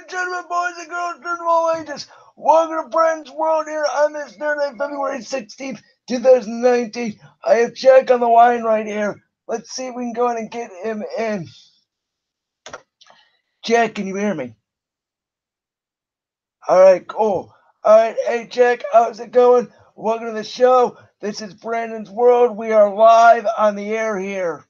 and gentlemen, boys and girls, from all ages, welcome to Brandon's World here on this Thursday, February 16th, 2019. I have Jack on the line right here. Let's see if we can go ahead and get him in. Jack, can you hear me? All right, cool. All right, hey, Jack, how's it going? Welcome to the show. This is Brandon's World. We are live on the air here.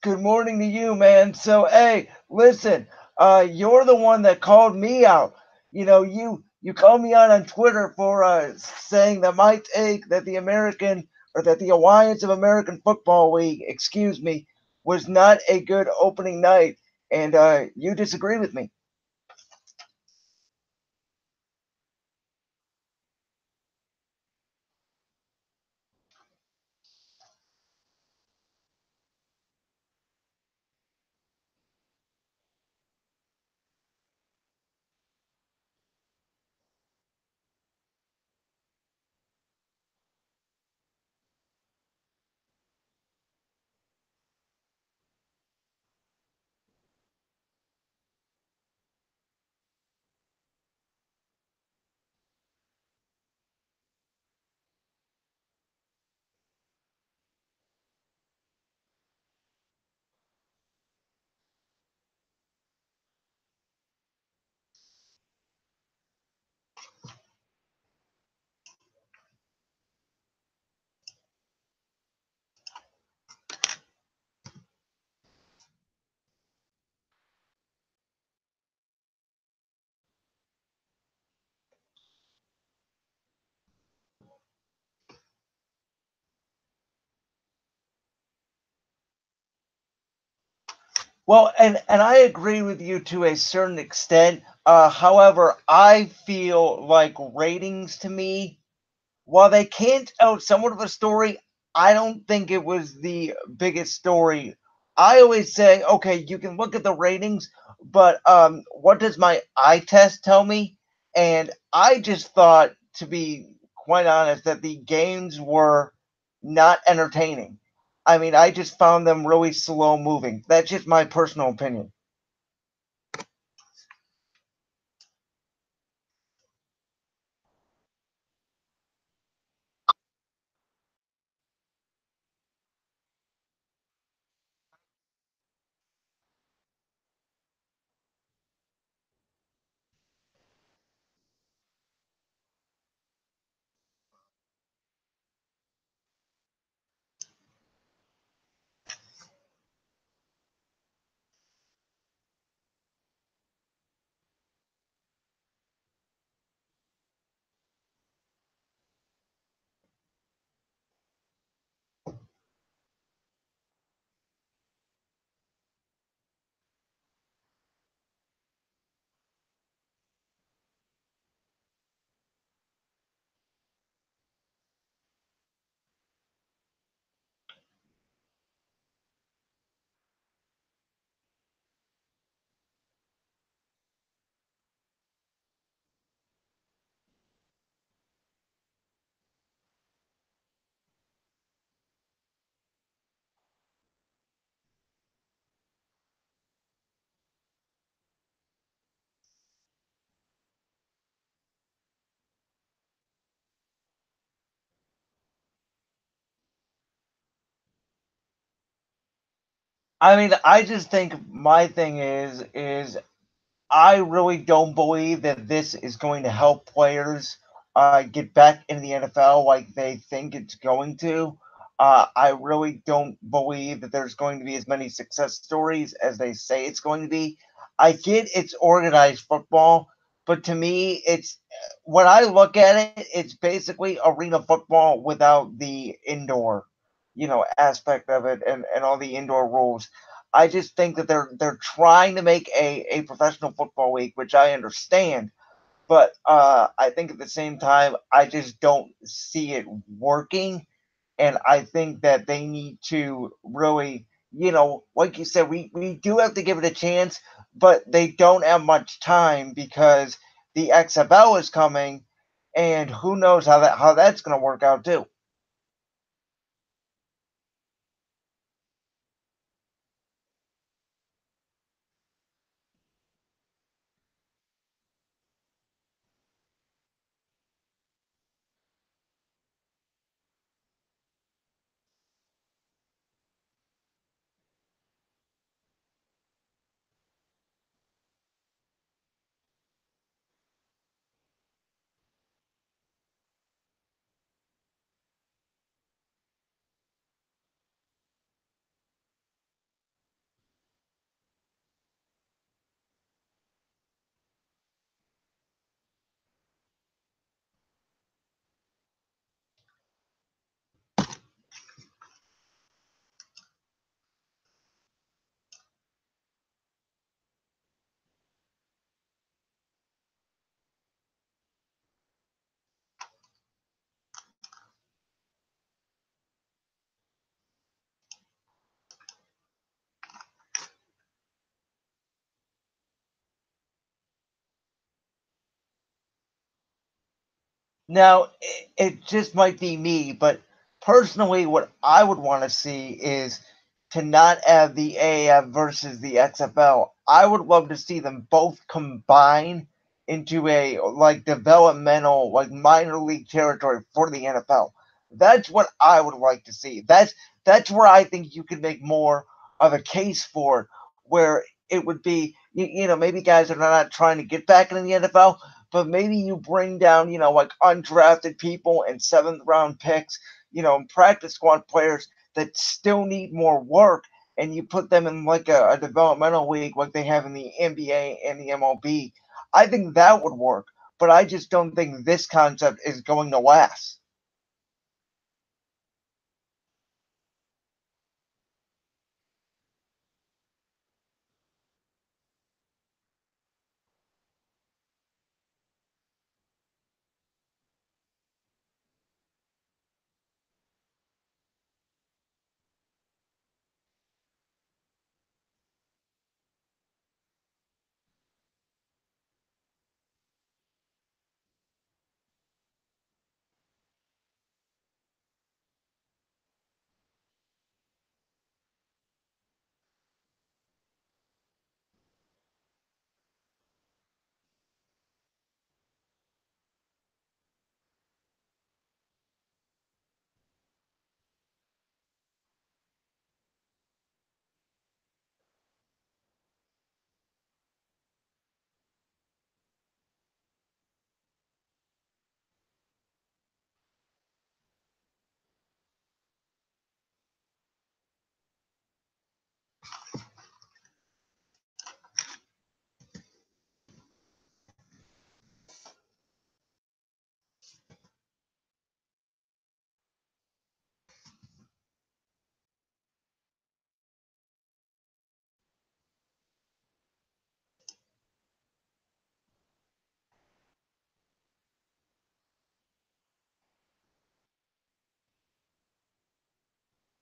Good morning to you, man. So, hey, listen, you're the one that called me out. You called me out on Twitter for saying that my take that the Alliance of American Football League, excuse me, was not a good opening night, and you disagree with me. Well, and I agree with you to a certain extent. However, I feel like ratings to me, while they can't tell somewhat of a story, I don't think it was the biggest story. I always say, okay, you can look at the ratings, but what does my eye test tell me? And I just thought, to be quite honest, that the games were not entertaining. I mean, I just found them really slow moving. That's just my personal opinion. I mean, I just think my thing is I really don't believe that this is going to help players get back into the NFL like they think it's going to. I really don't believe that there's going to be as many success stories as they say it's going to be. I get it's organized football, but to me, it's when I look at it, it's basically arena football without the indoor, aspect of it and all the indoor rules. I just think that they're trying to make a professional football league, which I understand, but I think at the same time I just don't see it working, and I think that they need to really, like you said, we do have to give it a chance, but they don't have much time because the XFL is coming, and who knows how that's going to work out too. Now, it just might be me, but personally, what I would want to see is to not have the AAF versus the XFL. I would love to see them both combine into a like developmental, like minor league territory for the NFL. That's what I would like to see. That's where I think you could make more of a case for it, where it would be maybe guys are not trying to get back into the NFL, but maybe you bring down, like undrafted people and seventh round picks, practice squad players that still need more work, and you put them in like a developmental league like they have in the NBA and the MLB. I think that would work, but I just don't think this concept is going to last.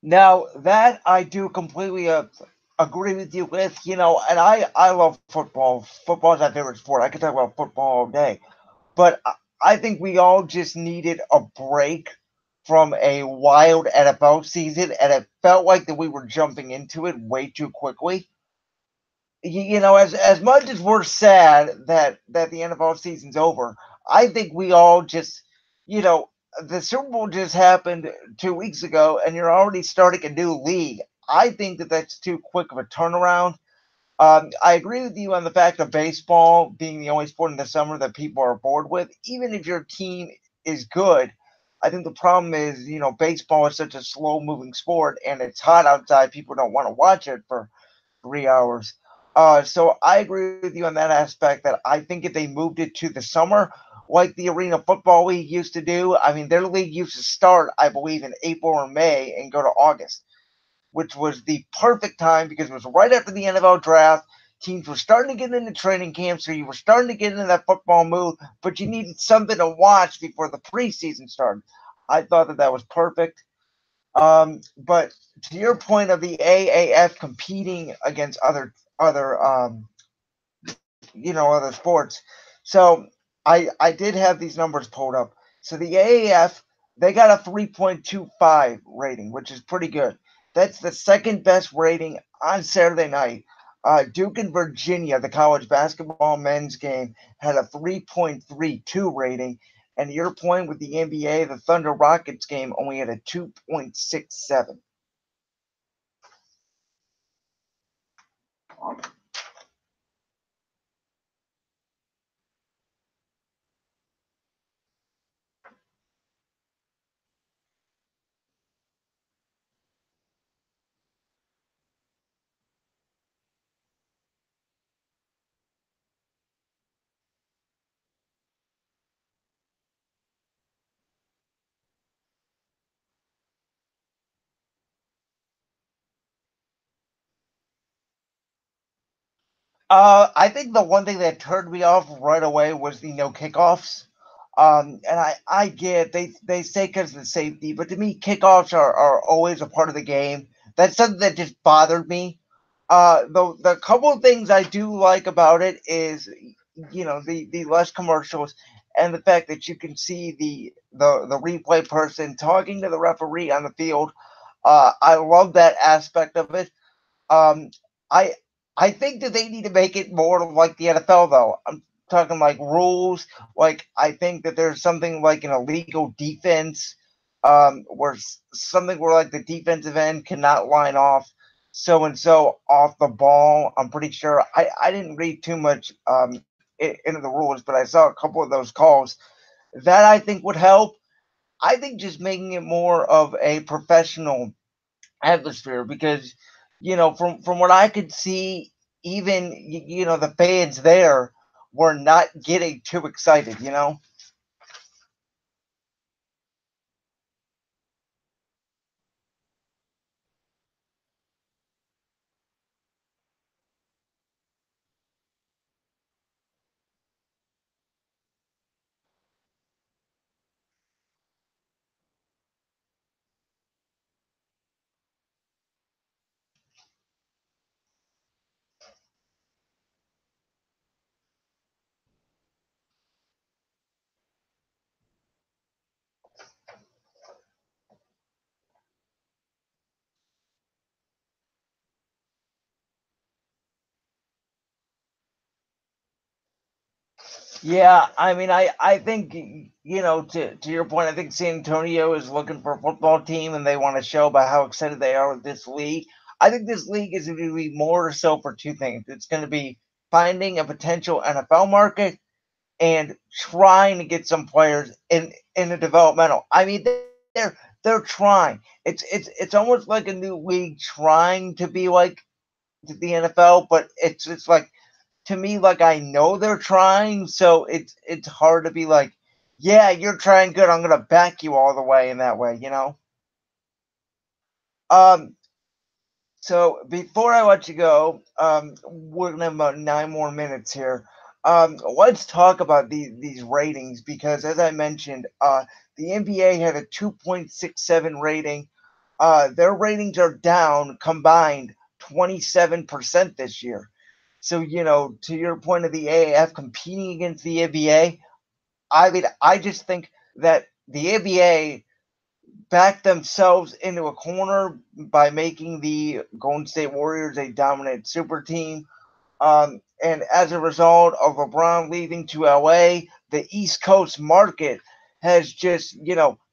Now that I do completely agree with you with, and I love football. Football is my favorite sport. I could talk about football all day. But I think we all just needed a break from a wild NFL season, and it felt like that we were jumping into it way too quickly. As much as we're sad that the NFL season's over, I think we all just, you know, the Super Bowl just happened 2 weeks ago, and you're already starting a new league. I think that that's too quick of a turnaround. I agree with you on the fact of baseball being the only sport in the summer that people are bored with. Even if your team is good, I think the problem is, baseball is such a slow moving sport and it's hot outside. People don't want to watch it for 3 hours. So I agree with you on that aspect that I think if they moved it to the summer, like the Arena Football League used to do, I mean, their league used to start, I believe, in April or May and go to August, which was the perfect time because it was right after the NFL draft. Teams were starting to get into training camp, so you were starting to get into that football mood, but you needed something to watch before the preseason started. I thought that that was perfect. But to your point of the AAF competing against other sports. So I did have these numbers pulled up. So the AAF, they got a 3.25 rating, which is pretty good. That's the second best rating on Saturday night. Duke and Virginia, the college basketball men's game, had a 3.32 rating. And your point with the NBA, the Thunder Rockets game only had a 2.67. I think the one thing that turned me off right away was the no kickoffs. And I get they say because of the safety, but to me, kickoffs are always a part of the game. That's something that just bothered me. The couple of things I do like about it is, the less commercials, and the fact that you can see the replay person talking to the referee on the field. I love that aspect of it. Um, I I think that they need to make it more like the NFL, though. I'm talking like rules. Like I think that there's something like an illegal defense, where something where like the defensive end cannot line off so and so off the ball. I'm pretty sure. I didn't read too much into the rules, but I saw a couple of those calls that I think would help. I think just making it more of a professional atmosphere because from what I could see, even the fans there were not getting too excited. Yeah, I mean, I think to your point, I think San Antonio is looking for a football team and they want to show by how excited they are with this league. I think this league is going to be more so for two things. It's going to be finding a potential NFL market and trying to get some players in the developmental. I mean, they're trying. It's almost like a new league trying to be like the NFL, but it's like to me like I know they're trying, so it's hard to be like, yeah, you're trying good. I'm gonna back you all the way in that way. Um, so before I let you go, we're gonna have about 9 more minutes here. Let's talk about these ratings because, as I mentioned, the NBA had a 2.67 rating. Their ratings are down combined 27% this year. So, to your point of the AAF competing against the NBA, I mean, I just think that the NBA backed themselves into a corner by making the Golden State Warriors a dominant super team. And as a result of LeBron leaving to LA, the East Coast market has just,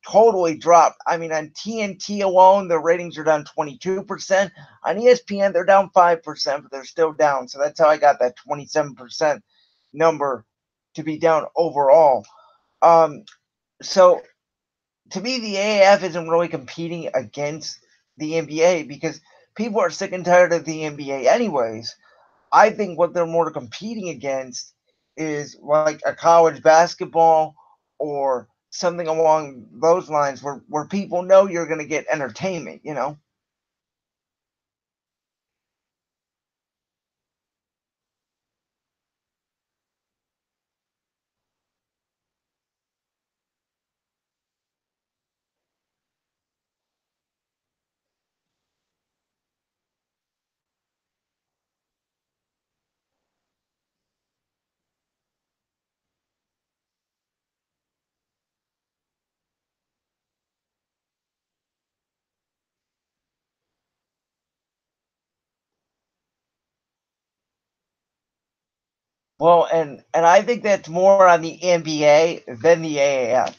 totally dropped. I mean, on TNT alone, the ratings are down 22%. On ESPN, they're down 5%, but they're still down. So that's how I got that 27% number to be down overall. So to me, the AAF isn't really competing against the NBA because people are sick and tired of the NBA anyways. I think what they're more competing against is like a college basketball or something along those lines where people know you're going to get entertainment. Well, and I think that's more on the NBA than the AAF.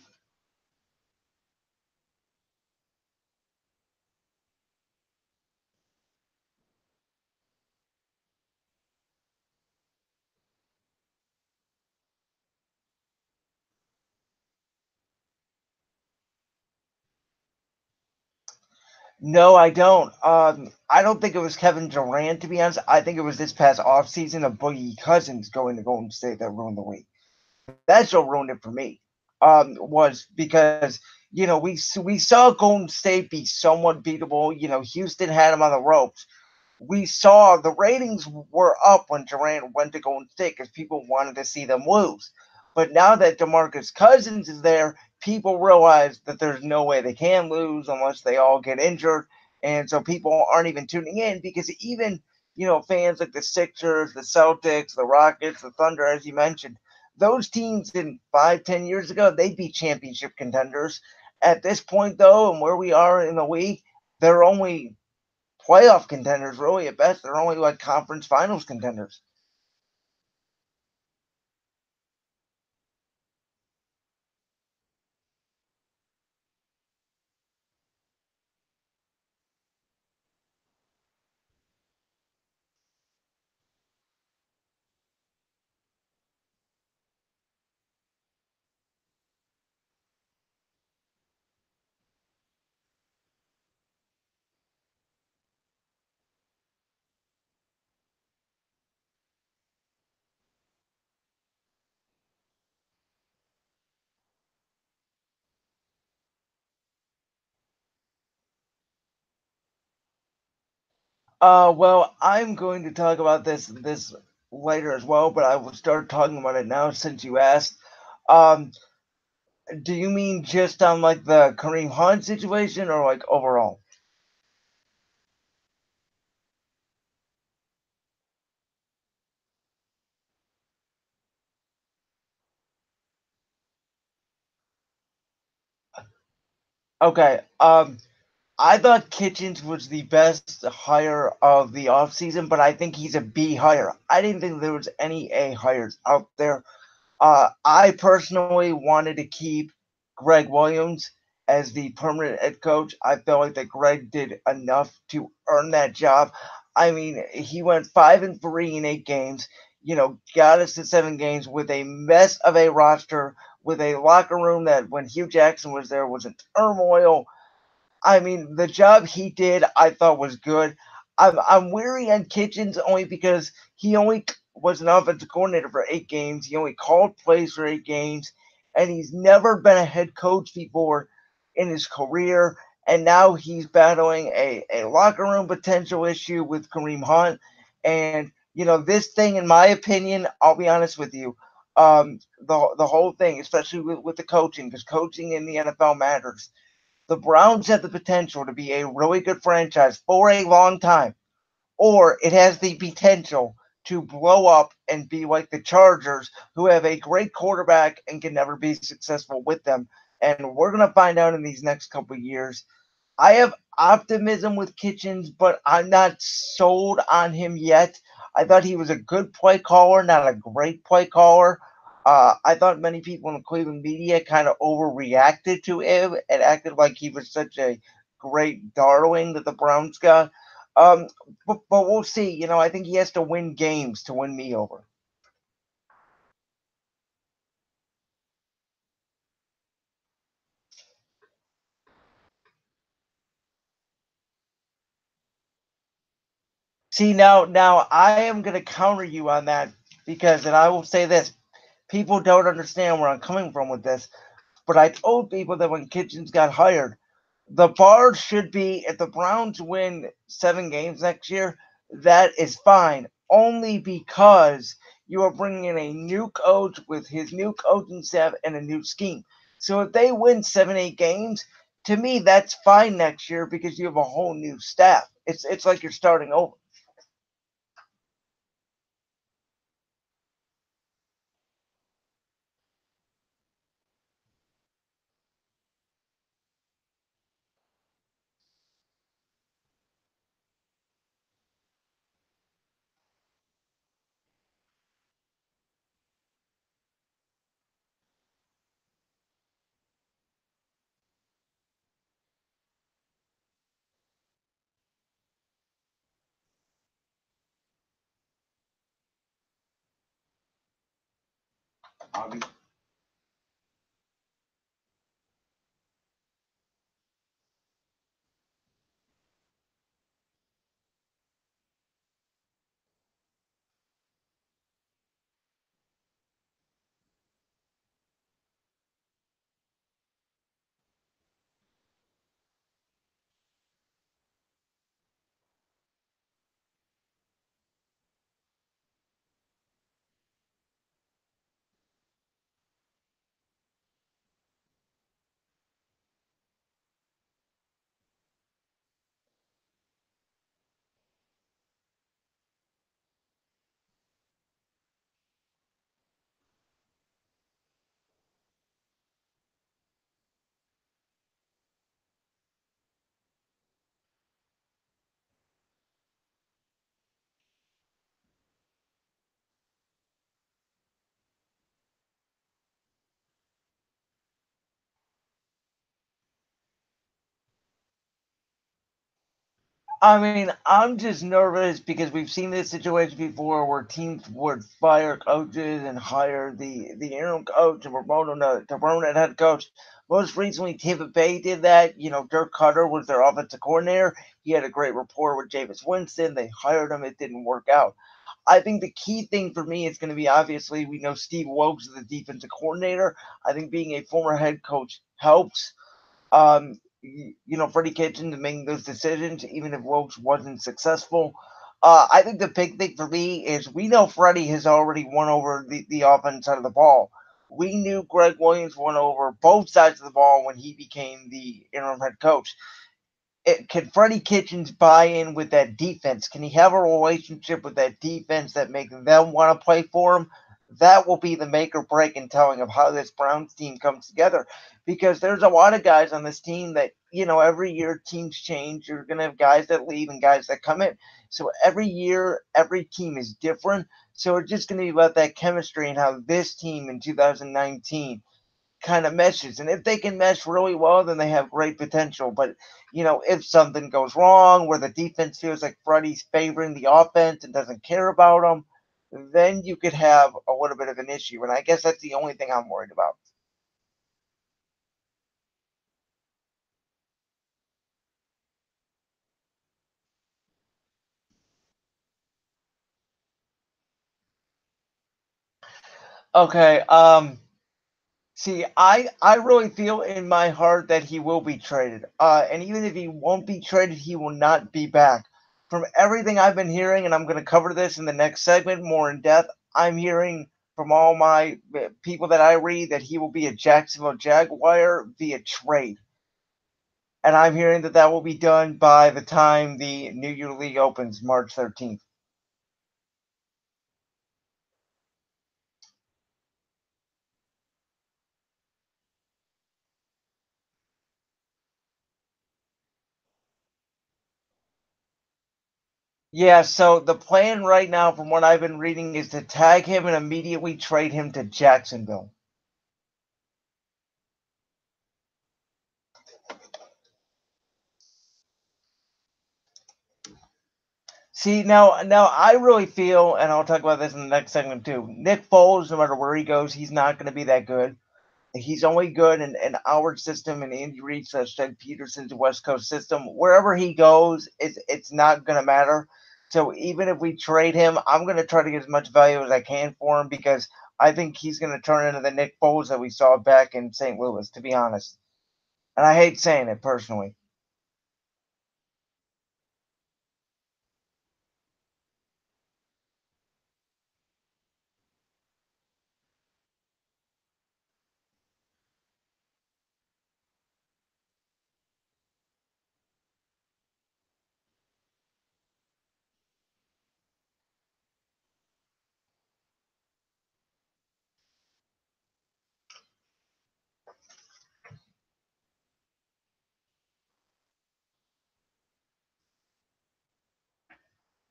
No, I don't. I don't think it was Kevin Durant, to be honest. I think it was this past offseason of Boogie Cousins going to Golden State that ruined the league. That's what ruined it for me. Was because we saw Golden State be somewhat beatable. Houston had them on the ropes. We saw the ratings were up when Durant went to Golden State because people wanted to see them lose. But now that DeMarcus Cousins is there, people realize that there's no way they can lose unless they all get injured. And so people aren't even tuning in because even, fans like the Sixers, the Celtics, the Rockets, the Thunder, as you mentioned, those teams in 5, 10 years ago, they'd be championship contenders. At this point, though, and where we are in the league, they're only playoff contenders, really, at best. They're only like conference finals contenders. Well, I'm going to talk about this later as well, but I will start talking about it now since you asked. Um, do you mean just on like the Kareem Hunt situation or like overall? Okay. I thought Kitchens was the best hire of the offseason, but I think he's a B hire. I didn't think there was any A hires out there. I personally wanted to keep Greg Williams as the permanent head coach. I felt like that Greg did enough to earn that job. I mean, he went 5-3 in 8 games. Got us to 7 games with a mess of a roster, with a locker room that when Hugh Jackson was there was in turmoil. I mean, the job he did, I thought was good. I'm weary on Kitchens only because he only was an offensive coordinator for 8 games. He only called plays for 8 games, and he's never been a head coach before in his career. And now he's battling a locker room potential issue with Kareem Hunt. And this thing, in my opinion, I'll be honest with you, the whole thing, especially with the coaching, because coaching in the NFL matters. The Browns have the potential to be a really good franchise for a long time, or it has the potential to blow up and be like the Chargers, who have a great quarterback and can never be successful with them. And we're going to find out in these next couple of years. I have optimism with Kitchens, but I'm not sold on him yet. I thought he was a good play caller, not a great play caller. I thought many people in the Cleveland media kind of overreacted to him and acted like he was such a great darling that the Browns got. Um, but we'll see. I think he has to win games to win me over. See, now I am going to counter you on that because, and I will say this: people don't understand where I'm coming from with this. But I told people that when Kitchens got hired, the bar should be if the Browns win 7 games next year, that is fine. Only because you are bringing in a new coach with his new coaching staff and a new scheme. So if they win 7, 8 games, to me that's fine next year because you have a whole new staff. It's like you're starting over. I mean, I'm just nervous because we've seen this situation before where teams would fire coaches and hire the interim coach and promote him to permanent head coach. Most recently, Tampa Bay did that. Dirk Cutter was their offensive coordinator. He had a great rapport with Jameis Winston. They hired him. It didn't work out. I think the key thing for me is going to be obviously we know Steve Wilkes is the defensive coordinator. I think being a former head coach helps. Freddie Kitchens making those decisions, even if Wilkes wasn't successful. I think the big thing for me is we know Freddie has already won over the offense side of the ball. We knew Greg Williams won over both sides of the ball when he became the interim head coach. Can Freddie Kitchens buy in with that defense? Can he have a relationship with that defense that makes them want to play for him? That will be the make or break in telling of how this Browns team comes together. Because there's a lot of guys on this team that, every year teams change. You're going to have guys that leave and guys that come in. So every year, every team is different. So it's just going to be about that chemistry and how this team in 2019 kind of meshes. And if they can mesh really well, then they have great potential. But, if something goes wrong where the defense feels like Freddie's favoring the offense and doesn't care about them, then you could have a little bit of an issue. And I guess that's the only thing I'm worried about. Okay. See, I really feel in my heart that he will be traded. And even if he won't be traded, he will not be back. From everything I've been hearing, and I'm going to cover this in the next segment more in depth, I'm hearing from all my people that I read that he will be a Jacksonville Jaguar via trade. And I'm hearing that that will be done by the time the New Year League opens March 13th. Yeah, so the plan right now, from what I've been reading, is to tag him and immediately trade him to Jacksonville. See, now I really feel, and I'll talk about this in the next segment too. Nick Foles, no matter where he goes, he's not going to be that good. He's only good in our system and Andy Reid slash Doug Peterson's West Coast system. Wherever he goes, it's not going to matter. So even if we trade him, I'm going to try to get as much value as I can for him because I think he's going to turn into the Nick Foles that we saw back in St. Louis, to be honest. And I hate saying it personally.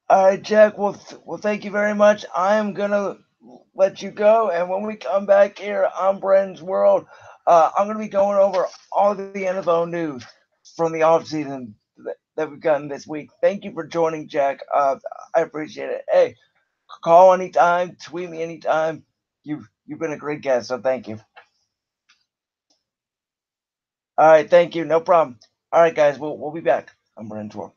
All right, Jack. Well, thank you very much. I am gonna let you go, and when we come back here on Brenn's World, I'm gonna be going over all the NFL news from the offseason that we've gotten this week. Thank you for joining, Jack. I appreciate it. Hey, call anytime, tweet me anytime. You've been a great guest, so thank you. All right, thank you. No problem. All right, guys. We'll be back on Brenn's World.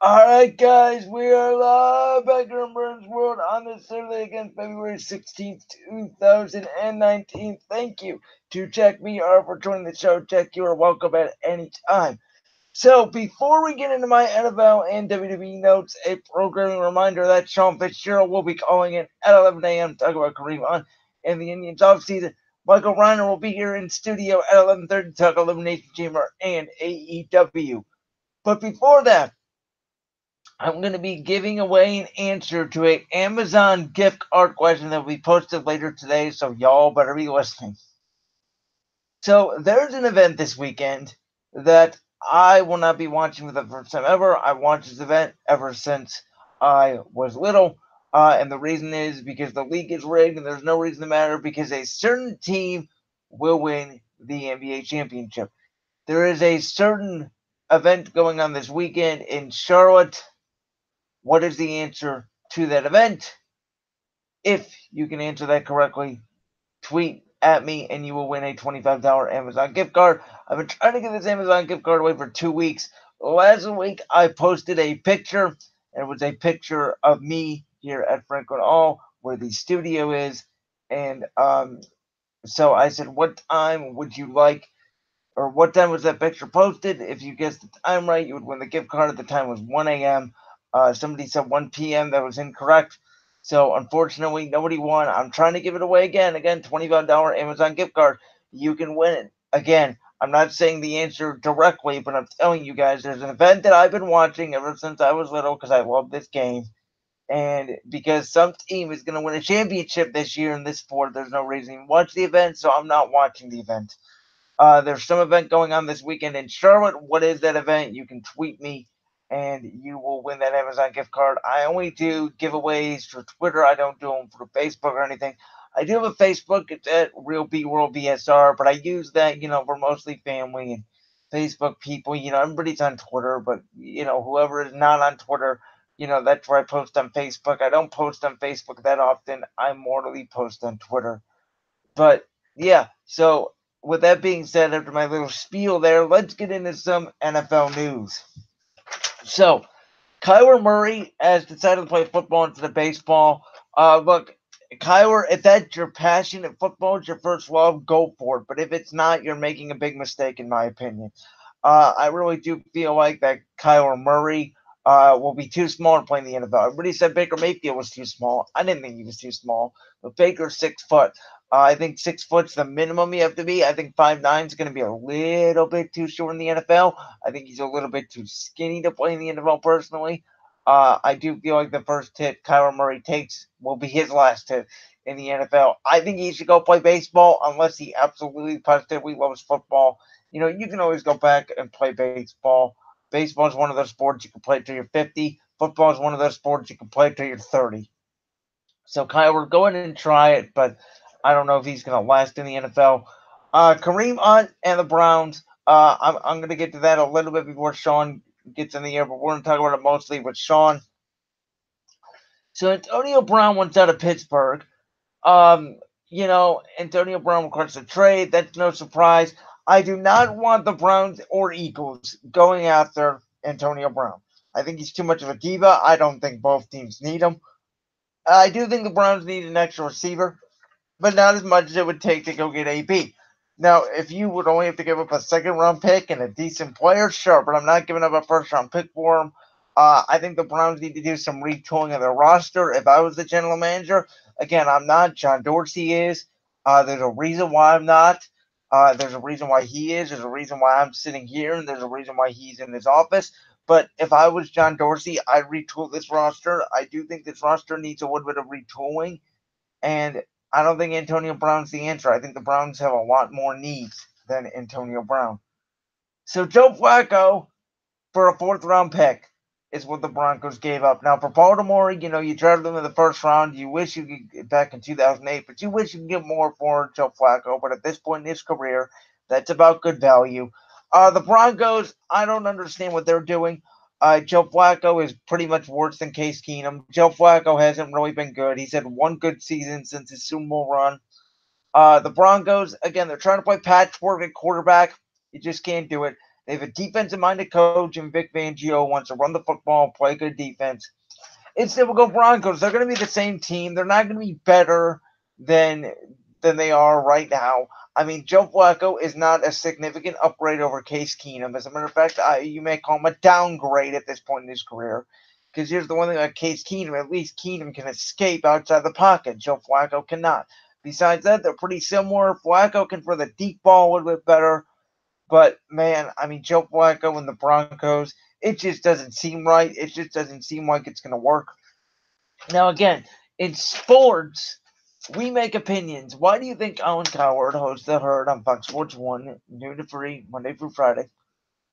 Alright, guys, we are live back here in Burns World on this Saturday again, February 16th, 2019. Thank you to Check Me or for joining the show. Check, you are welcome at any time. So, before we get into my NFL and WWE notes, a programming reminder that Sean Fitzgerald will be calling in at 11 a.m. to talk about Kareem Hunt and the Indians offseason. Michael Reiner will be here in studio at 11:30 to talk Elimination Chamber and AEW. But before that, I'm going to be giving away an answer to an Amazon gift card question that will be posted later today, so y'all better be listening. So there's an event this weekend that I will not be watching for the first time ever. I watched this event ever since I was little, and the reason is because the league is rigged and there's no reason to matter because a certain team will win the NBA championship. There is a certain event going on this weekend in Charlotte. What is the answer to that event? If you can answer that correctly, tweet at me and you will win a $25 Amazon gift card. I've been trying to get this Amazon gift card away for 2 weeks. Last week, I posted a picture, and it was a picture of me here at Franklin Hall, where the studio is. And so I said, what time would you like, or what time was that picture posted? If you guessed the time right, you would win the gift card. At the time was 1 a.m. Somebody said 1 p.m. That was incorrect. So unfortunately, nobody won. I'm trying to give it away again. Again, $25 Amazon gift card. You can win it. Again, I'm not saying the answer directly, but I'm telling you guys, there's an event that I've been watching ever since I was little because I love this game. And because some team is going to win a championship this year in this sport, there's no reason to watch the event, so I'm not watching the event. There's some event going on this weekend in Charlotte. What is that event? You can tweet me and you will win that Amazon gift card. I only do giveaways for Twitter. I don't do them for Facebook or anything. I do have a Facebook. It's at Real B World BSR, but I use that, for mostly family and Facebook people. Everybody's on Twitter, but, whoever is not on Twitter, that's where I post on Facebook. I don't post on Facebook that often. I mortally post on Twitter. But yeah, so with that being said, after my little spiel there, let's get into some NFL news. So, Kyler Murray has decided to play football instead of baseball. Look, Kyler, if that's your passion at football, it's your first love, go for it. But if it's not, you're making a big mistake, in my opinion. I really do feel like that Kyler Murray will be too small to play in the NFL. Everybody said Baker Mayfield was too small. I didn't think he was too small. But Baker's 6 foot. I think 6 foot's the minimum you have to be. I think 5'9" is going to be a little bit too short in the NFL. I think he's a little bit too skinny to play in the NFL personally. I do feel like the first hit Kyler Murray takes will be his last hit in the NFL. I think he should go play baseball unless he absolutely positively loves football. You can always go back and play baseball. Baseball is one of those sports you can play till you're 50. Football is one of those sports you can play till you're 30. So Kyler, go ahead and try it, but I don't know if he's going to last in the NFL. Kareem Hunt and the Browns. I'm going to get to that a little bit before Sean gets in the air, but we're going to talk about it mostly with Sean. So Antonio Brown wants out of Pittsburgh. Antonio Brown requests a trade. That's no surprise. I do not want the Browns or Eagles going after Antonio Brown. I think he's too much of a diva. I don't think both teams need him. I do think the Browns need an extra receiver, but not as much as it would take to go get AB. Now, if you would only have to give up a second-round pick and a decent player, sure, but I'm not giving up a first-round pick for him. I think the Browns need to do some retooling of their roster. If I was the general manager, again, I'm not. John Dorsey is. There's a reason why I'm not. There's a reason why he is. There's a reason why I'm sitting here, and there's a reason why he's in his office. But if I was John Dorsey, I'd retool this roster. I do think this roster needs a little bit of retooling, and I don't think Antonio Brown's the answer. I think the Browns have a lot more needs than Antonio Brown. So Joe Flacco for a 4th-round pick is what the Broncos gave up. Now, for Baltimore, you drafted them in the 1st round. You wish you could get back in 2008, but you wish you could get more for Joe Flacco. But at this point in his career, that's about good value. The Broncos, I don't understand what they're doing. Joe Flacco is pretty much worse than Case Keenum. Joe Flacco hasn't really been good. He's had one good season since his Super Bowl run. The Broncos, again, they're trying to play patchwork at quarterback. You just can't do it. They have a defensive-minded coach, and Vic Fangio wants to run the football, play good defense. It's typical Broncos. They're going to be the same team. They're not going to be better than they are right now. I mean, Joe Flacco is not a significant upgrade over Case Keenum. As a matter of fact, you may call him a downgrade at this point in his career. Because here's the one thing about Case Keenum. At least Keenum can escape outside the pocket. Joe Flacco cannot. Besides that, they're pretty similar. Flacco can throw the deep ball a little bit better. But, man, I mean, Joe Flacco and the Broncos, it just doesn't seem right. It just doesn't seem like it's going to work. Now, again, in sports, we make opinions. Why do you think Alan Coward hosts The Herd on Fox Sports 1, noon to 3, Monday through Friday?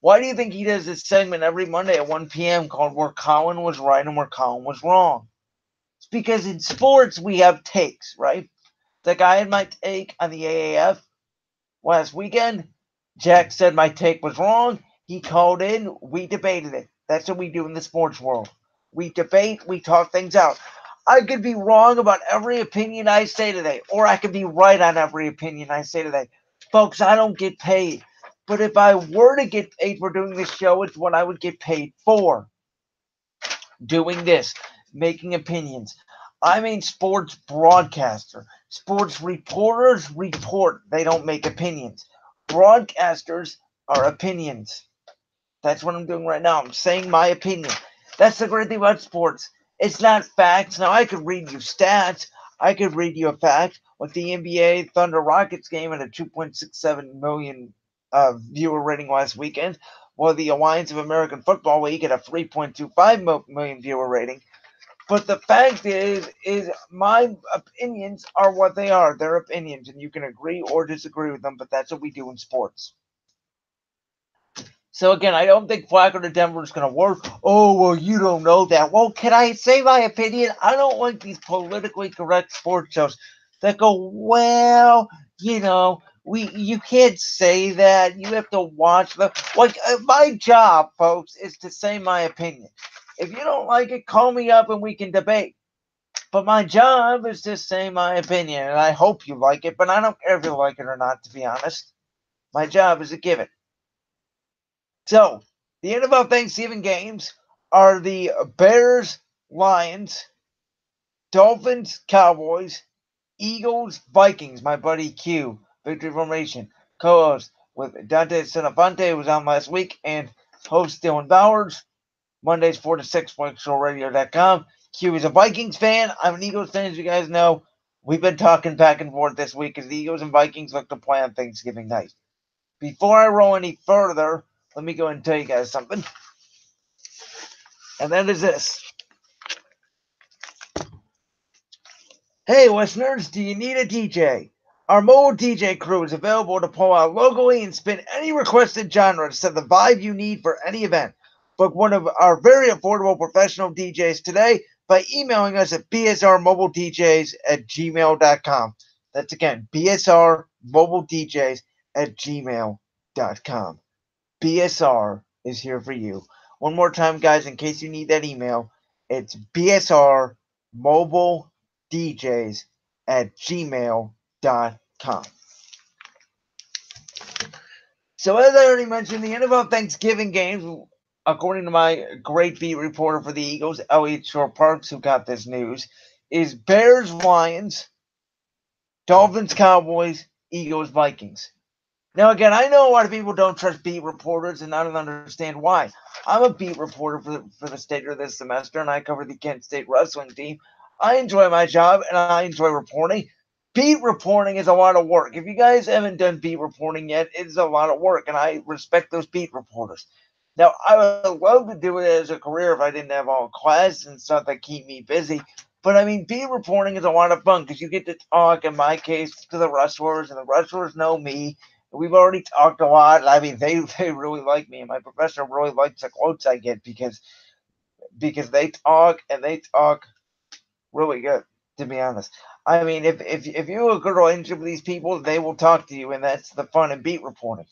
Why do you think he does this segment every Monday at 1 p.m. called Where Colin Was Right and Where Colin Was Wrong? It's because in sports, we have takes, right? The guy had my take on the AAF last weekend. Jack said my take was wrong. He called in. We debated it. That's what we do in the sports world. We debate. We talk things out. I could be wrong about every opinion I say today, or I could be right on every opinion I say today. Folks, I don't get paid. But if I were to get paid for doing this show, it's what I would get paid for. Doing this, making opinions. I'm a sports broadcaster. Sports reporters report. They don't make opinions. Broadcasters are opinions. That's what I'm doing right now. I'm saying my opinion. That's the great thing about sports. It's not facts. Now, I could read you stats. I could read you a fact. Like the NBA Thunder Rockets game at a 2.67 million viewer rating last weekend, while the Alliance of American Football League at a 3.25 million viewer rating. But the fact is my opinions are what they are. They're opinions, and you can agree or disagree with them, but that's what we do in sports. So again, I don't think Flacco to Denver is going to work. Oh, well, you don't know that. Well, can I say my opinion? I don't like these politically correct sports shows that go, well, you can't say that. You have to watch them. Like, my job, folks, is to say my opinion. If you don't like it, call me up and we can debate. But my job is to say my opinion, and I hope you like it, but I don't care if you like it or not, to be honest. My job is to give it. So, the NFL Thanksgiving games are the Bears, Lions, Dolphins, Cowboys, Eagles, Vikings. My buddy Q, Victory Formation, co-host with Dante Senafante, who was on last week, and host Dylan Bowers. Mondays 4 to 6, FlexShowRadio.com. Q is a Vikings fan. I'm an Eagles fan, as you guys know. We've been talking back and forth this week as the Eagles and Vikings look to play on Thanksgiving night. Before I roll any further, let me go and tell you guys something. And that is this. Hey, listeners, do you need a DJ? Our mobile DJ crew is available to pull out locally and spin any requested genre to set the vibe you need for any event. Book one of our very affordable professional DJs today by emailing us at bsrmobiledjs@gmail.com. That's again, bsrmobiledjs@gmail.com. BSR is here for you. One more time, guys, in case you need that email, it's bsrmobiledjs@gmail.com. So, as I already mentioned, the NFL Thanksgiving games, according to my great beat reporter for the Eagles, Elliot Shore Parks, who got this news, is Bears, Lions, Dolphins, Cowboys, Eagles, Vikings. Now, again, I know a lot of people don't trust beat reporters, and I don't understand why. I'm a beat reporter for the Stater this semester, and I cover the Kent State wrestling team. I enjoy my job, and I enjoy reporting. Beat reporting is a lot of work. If you guys haven't done beat reporting yet, it is a lot of work, and I respect those beat reporters. Now, I would love to do it as a career if I didn't have all class and stuff that keep me busy. But, I mean, beat reporting is a lot of fun because you get to talk, in my case, to the wrestlers, and the wrestlers know me. We've already talked a lot. I mean, they really like me, and my professor really likes the quotes I get because they talk and they talk really good. To be honest, I mean, if you have a good relationship with these people, they will talk to you, and that's the fun in beat reporting.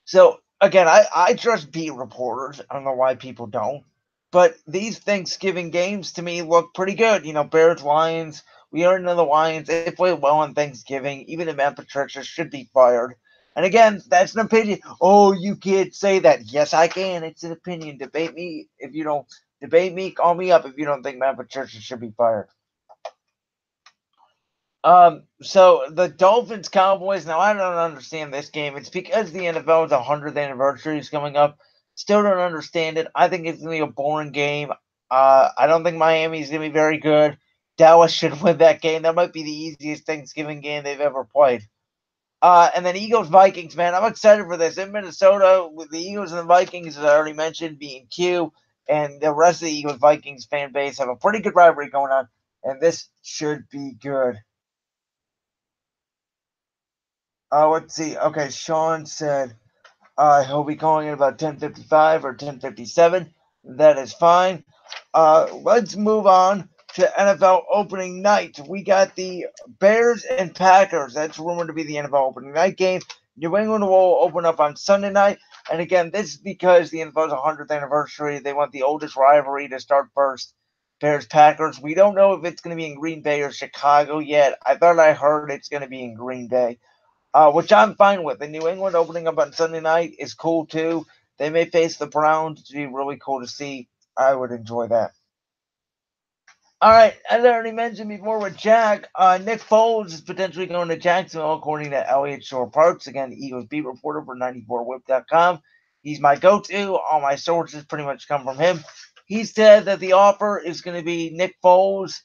So again, I trust beat reporters. I don't know why people don't. But these Thanksgiving games to me look pretty good. Bears, Lions. We already know the Lions. They played well on Thanksgiving. Even if Matt Patricia should be fired. And again, that's an opinion. Oh, you can't say that. Yes, I can. It's an opinion. Debate me if you don't. Debate me. Call me up if you don't think Matt Patricia should be fired. So the Dolphins Cowboys. Now I don't understand this game. It's because the NFL's 100th anniversary is coming up. Still don't understand it. I think it's gonna be a boring game. I don't think Miami's gonna be very good. Dallas should win that game. That might be the easiest Thanksgiving game they've ever played. And then Eagles Vikings, man, I'm excited for this in Minnesota with the Eagles and the Vikings, as I already mentioned, being Q, and the rest of the Eagles Vikings fan base have a pretty good rivalry going on, and this should be good. Let's see. Okay, Sean said he'll be calling in about 10:55 or 10:57. That is fine. Let's move on to NFL opening night. We got the Bears and Packers. That's rumored to be the NFL opening night game. New England will open up on Sunday night. And again, this is because the NFL's 100th anniversary. They want the oldest rivalry to start first. Bears Packers. We don't know if it's going to be in Green Bay or Chicago yet. I thought I heard it's going to be in Green Bay, which I'm fine with. The New England opening up on Sunday night is cool too. They may face the Browns. It'd be really cool to see. I would enjoy that. All right, as I already mentioned before with Jack, Nick Foles is potentially going to Jacksonville, according to Elliott Shore Parks. Again, Eagles beat reporter for 94whip.com. He's my go-to. All my sources pretty much come from him. He said that the offer is going to be Nick Foles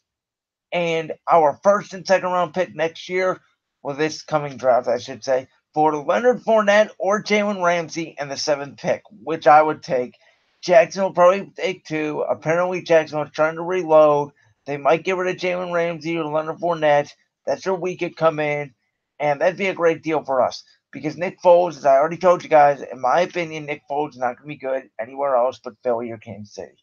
and our first and second round pick next year, well, this coming draft, I should say, for Leonard Fournette or Jalen Ramsey and the seventh pick, which I would take. Jackson will probably take two. Apparently, Jackson was trying to reload. They might get rid of Jalen Ramsey or Leonard Fournette. That's where we could come in, and that'd be a great deal for us. Because Nick Foles, as I already told you guys, in my opinion, Nick Foles is not going to be good anywhere else but Philly or Kansas City.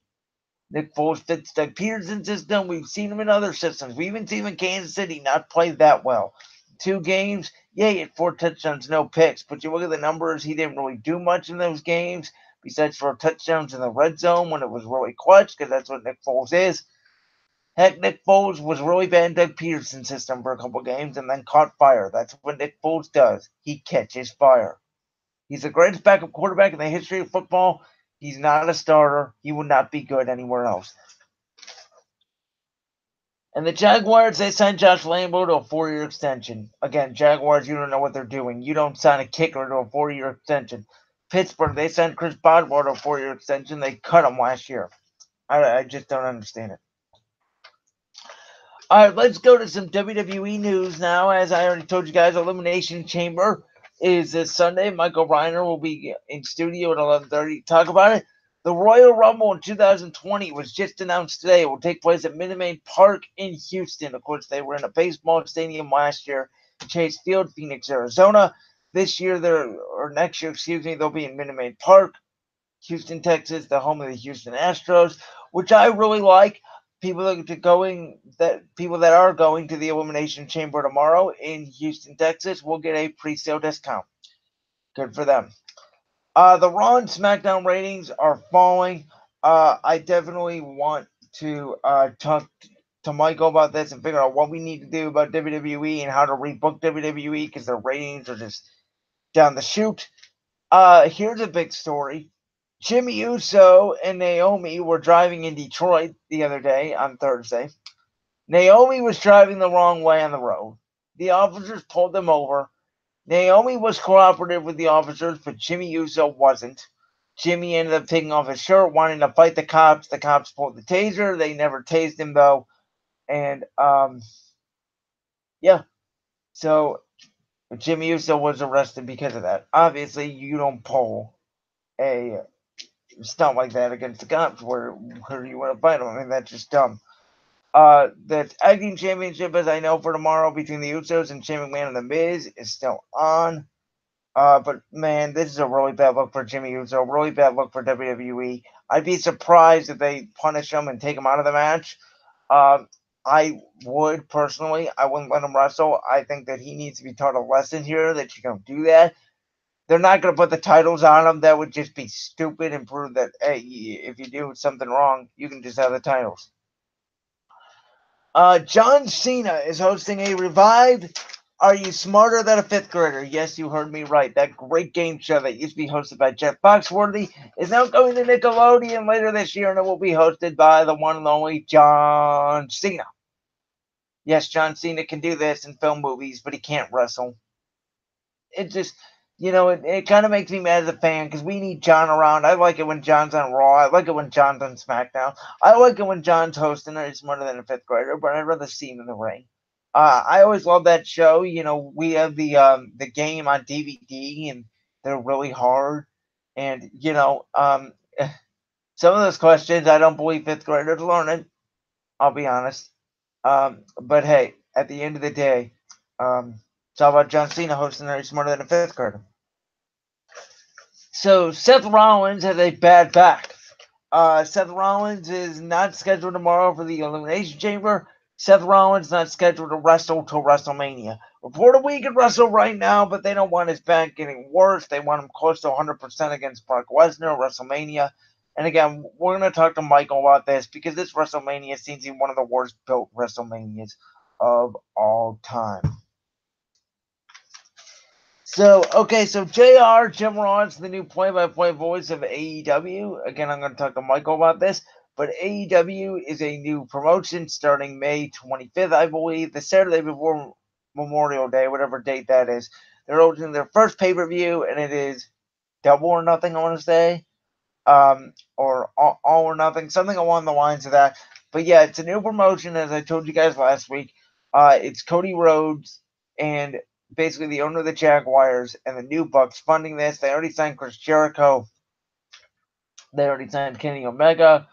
Nick Foles fits the Peterson system. We've seen him in other systems. We even seen him in Kansas City not play that well. 2 games, yeah, he had 4 touchdowns, no picks. But you look at the numbers, he didn't really do much in those games besides 4 touchdowns in the red zone when it was really clutch, because that's what Nick Foles is. Heck, Nick Foles was really bad in Doug Peterson's system for a couple games and then caught fire. That's what Nick Foles does. He catches fire. He's the greatest backup quarterback in the history of football. He's not a starter. He would not be good anywhere else. And the Jaguars, they signed Josh Lambo to a 4-year extension. Again, Jaguars, you don't know what they're doing. You don't sign a kicker to a 4-year extension. Pittsburgh, they signed Chris Boswell to a 4-year extension. They cut him last year. I just don't understand it. All right, let's go to some WWE news now. As I already told you guys, Elimination Chamber is this Sunday. Michael Reiner will be in studio at 11:30 to talk about it. The Royal Rumble in 2020 was just announced today. It will take place at Minute Maid Park in Houston. Of course, they were in a baseball stadium last year, Chase Field, Phoenix, Arizona. This year, or next year, excuse me, they'll be in Minute Maid Park, Houston, Texas, the home of the Houston Astros, which I really like. People that are going to the Elimination Chamber tomorrow in Houston, Texas, will get a pre-sale discount. Good for them. The Raw and SmackDown ratings are falling. I definitely want to talk to Michael about this and figure out what we need to do about WWE and how to rebook WWE because their ratings are just down the chute. Here's a big story. Jimmy Uso and Naomi were driving in Detroit the other day on Thursday. Naomi was driving the wrong way on the road. The officers pulled them over. Naomi was cooperative with the officers, but Jimmy Uso wasn't. Jimmy ended up taking off his shirt, wanting to fight the cops. The cops pulled the taser. They never tased him, though. And, yeah. So Jimmy Uso was arrested because of that. Obviously, you don't pull a stunt like that against the cops where you want to fight them. I mean, that's just dumb. The Tag Team Championship, as I know, for tomorrow between the Usos and Shane McMahon and The Miz is still on. But man, this is a really bad look for Jimmy Uso. Really bad look for WWE. I'd be surprised if they punish him and take him out of the match. I would personally. I wouldn't let him wrestle. I think that he needs to be taught a lesson here that you don't do that. they're not going to put the titles on them. That would just be stupid and prove that, hey, if you do something wrong, you can just have the titles. John Cena is hosting a revived Are You Smarter Than a Fifth Grader? Yes, you heard me right. That great game show that used to be hosted by Jeff Foxworthy is now going to Nickelodeon later this year, and it will be hosted by the one and only John Cena. Yes, John Cena can do this in film movies, but he can't wrestle. It just, it kind of makes me mad as a fan because we need John around. I like it when John's on Raw. I like it when John's on SmackDown. I like it when John's hosting He's Smarter Than a Fifth Grader, but I'd rather see him in the ring. I always love that show. We have the game on DVD, and they're really hard. And some of those questions I don't believe fifth graders learn it. I'll be honest. But hey, at the end of the day, it's all about John Cena hosting He's Smarter Than a Fifth Grader. So Seth Rollins has a bad back. Seth Rollins is not scheduled tomorrow for the Elimination Chamber. Seth Rollins not scheduled to wrestle till WrestleMania. Reportedly he could wrestle right now, but they don't want his back getting worse. They want him close to 100% against Brock Lesnar at WrestleMania. And again, we're going to talk to Michael about this because this WrestleMania seems to be one of the worst built WrestleManias of all time. So JR, Jim Ross, the new play-by-play voice of AEW. Again, I'm going to talk to Michael about this. But AEW is a new promotion starting May 25th, I believe, the Saturday before Memorial Day, whatever date that is. They're opening their first pay-per-view, and it is Double or Nothing, I want to say. Or all or Nothing, something along the lines of that. But yeah, it's a new promotion, as I told you guys last week. It's Cody Rhodes and basically the owner of the Jaguars and the New Bucks funding this. They already signed Chris Jericho. They already signed Kenny Omega.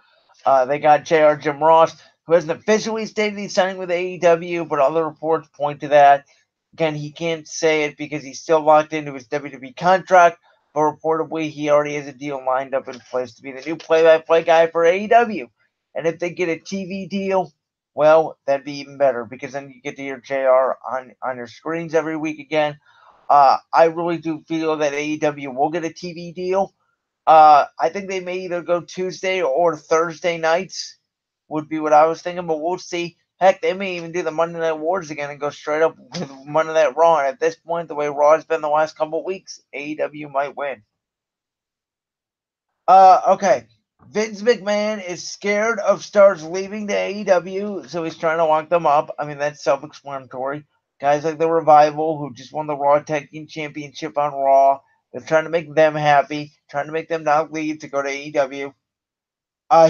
They got JR Jim Ross, who hasn't officially stated he's signing with AEW, but other reports point to that. Again, he can't say it because he's still locked into his WWE contract, but reportedly he already has a deal lined up in place to be the new play-by-play guy for AEW. And if they get a TV deal, well, that'd be even better because then you get to hear JR on your screens every week again. I really do feel that AEW will get a TV deal. I think they may either go Tuesday or Thursday nights, would be what I was thinking, but we'll see. Heck, they may even do the Monday Night Wars again and go straight up with Monday Night Raw. And at this point, the way Raw has been the last couple of weeks, AEW might win. Okay. Vince McMahon is scared of stars leaving the AEW, so he's trying to lock them up. I mean, that's self-explanatory. Guys like the Revival, who just won the Raw Tag Team Championship on Raw, they're trying to make them happy, trying to make them not leave to go to AEW.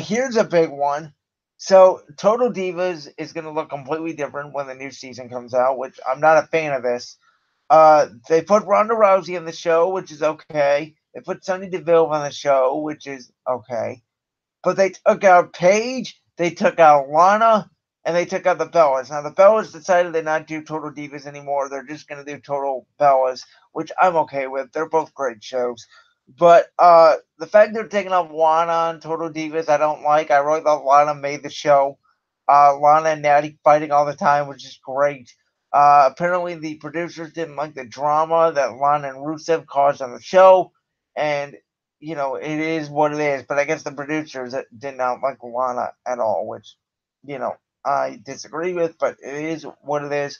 Here's a big one. So Total Divas is going to look completely different when the new season comes out, which I'm not a fan of this. They put Ronda Rousey on the show, which is okay. They put Sonya Deville on the show, which is okay. But they took out Paige, they took out Lana, and they took out the Bellas. Now, the Bellas decided to not do Total Divas anymore. They're just going to do Total Bellas, which I'm okay with. They're both great shows. But the fact they're taking off Lana on Total Divas, I don't like. I really thought Lana made the show. Lana and Natty fighting all the time, which is great. Apparently, the producers didn't like the drama that Lana and Rusev caused on the show. And, it is what it is. But I guess the producers did not like Lana at all, which, I disagree with. But it is what it is.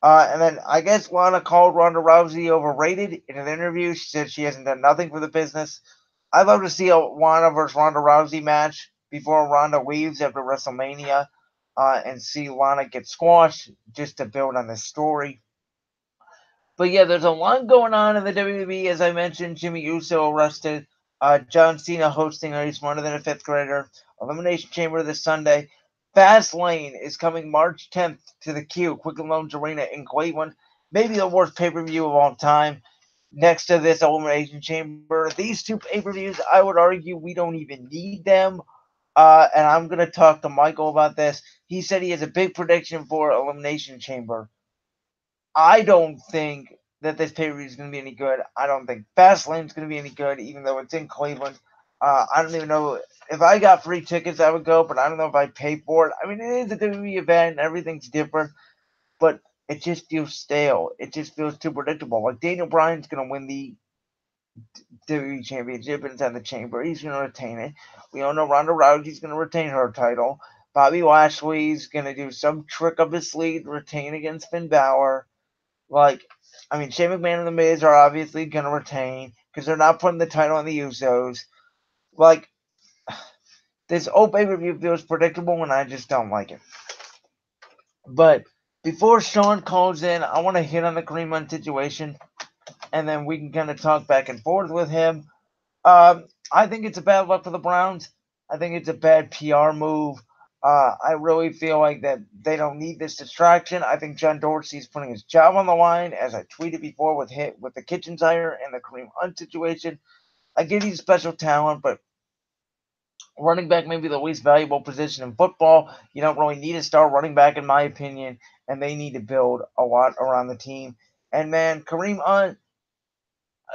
And then I guess Lana called Ronda Rousey overrated in an interview. She said she hasn't done nothing for the business. I'd love to see a Lana versus Ronda Rousey match before Ronda leaves after WrestleMania and see Lana get squashed just to build on this story. But yeah, there's a lot going on in the WWE. As I mentioned, Jimmy Uso arrested. John Cena hosting Are You Smarter Than a Fifth Grader? Elimination Chamber this Sunday. Fastlane is coming March 10th to the Q, Quicken Loans Arena in Cleveland. Maybe the worst pay-per-view of all time. Next to this Elimination Chamber. These two pay-per-views, I would argue we don't even need them. And I'm going to talk to Michael about this. He said he has a big prediction for Elimination Chamber. I don't think that this pay-per-view is going to be any good. I don't think Fastlane is going to be any good, even though it's in Cleveland. I don't even know if I got free tickets, I would go, but I don't know if I'd pay for it. I mean, it is a WWE event, and everything's different, but it just feels stale. It just feels too predictable. Like Daniel Bryan's going to win the WWE Championship and it's at the Chamber. He's going to retain it. We all know Ronda Rousey's going to retain her title. Bobby Lashley's going to do some trick up his sleeve to retain against Finn Balor. Like, I mean, Shane McMahon and The Miz are obviously going to retain because they're not putting the title on the Usos. Like, this old pay-per-view feels predictable and I just don't like it. But before Sean calls in, I want to hit on the Kareem Hunt situation and then we can kind of talk back and forth with him. I think it's a bad luck for the Browns. I think it's a bad PR move. I really feel like that they don't need this distraction. I think John Dorsey's putting his job on the line, as I tweeted before with the Kitchens hire and the Kareem Hunt situation. I get he's special talent, but running back may be the least valuable position in football. You don't really need a star running back, in my opinion, and they need to build a lot around the team. And man, Kareem Hunt,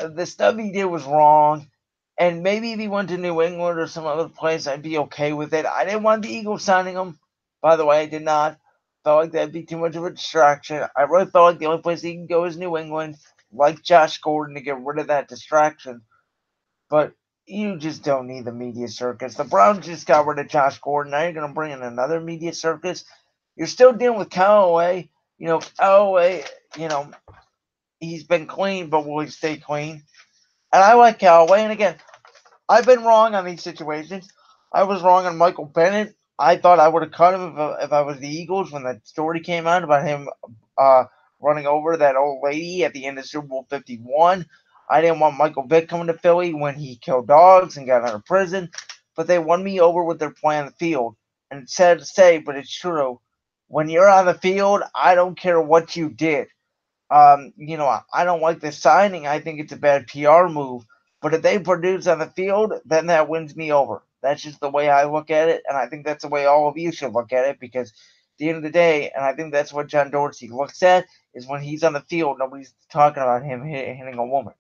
the stuff he did was wrong. And maybe if he went to New England or some other place, I'd be okay with it. I didn't want the Eagles signing him. By the way, I did not. Felt like that'd be too much of a distraction. I really felt like the only place he can go is New England, like Josh Gordon, to get rid of that distraction. But you just don't need the media circus. The Browns just got rid of Josh Gordon. Now you're going to bring in another media circus. You're still dealing with Callaway. Callaway, he's been clean, but will he stay clean? And I like Callaway. And again, I've been wrong on these situations. I was wrong on Michael Bennett. I thought I would have cut him if I was the Eagles when that story came out about him uh, running over that old lady at the end of Super Bowl 51. I didn't want Michael Vick coming to Philly when he killed dogs and got out of prison, but they won me over with their play on the field. And it's sad to say, but it's true. When you're on the field, I don't care what you did. I don't like the signing. I think it's a bad PR move. But if they produce on the field, then that wins me over. That's just the way I look at it, and I think that's the way all of you should look at it because at the end of the day, and I think that's what John Dorsey looks at, is when he's on the field, nobody's talking about him hitting a woman.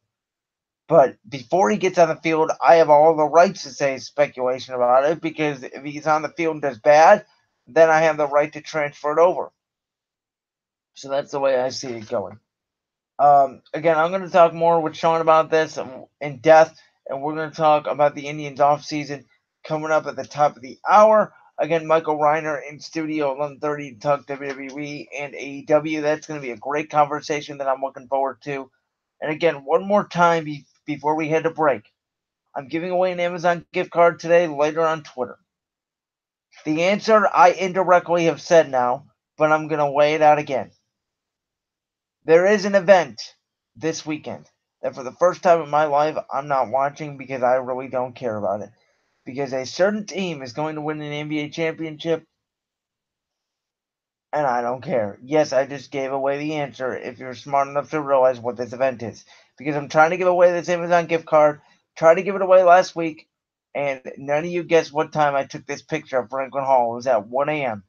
But before he gets on the field, I have all the rights to say speculation about it because if he's on the field and does bad, then I have the right to transfer it over. So that's the way I see it going. Again, I'm going to talk more with Sean about this in depth, and we're going to talk about the Indians offseason coming up at the top of the hour. Again, Michael Reiner in studio 11:30 to talk WWE and AEW. That's going to be a great conversation that I'm looking forward to. And again, one more time before we head to break, I'm giving away an Amazon gift card today later on Twitter. The answer I indirectly have said now, but I'm going to lay it out again. There is an event this weekend that for the first time in my life I'm not watching because I really don't care about it. Because a certain team is going to win an NBA championship and I don't care. Yes, I just gave away the answer if you're smart enough to realize what this event is. Because I'm trying to give away this Amazon gift card. Tried to give it away last week and none of you guessed what time I took this picture of Franklin Hall. It was at 1 a.m.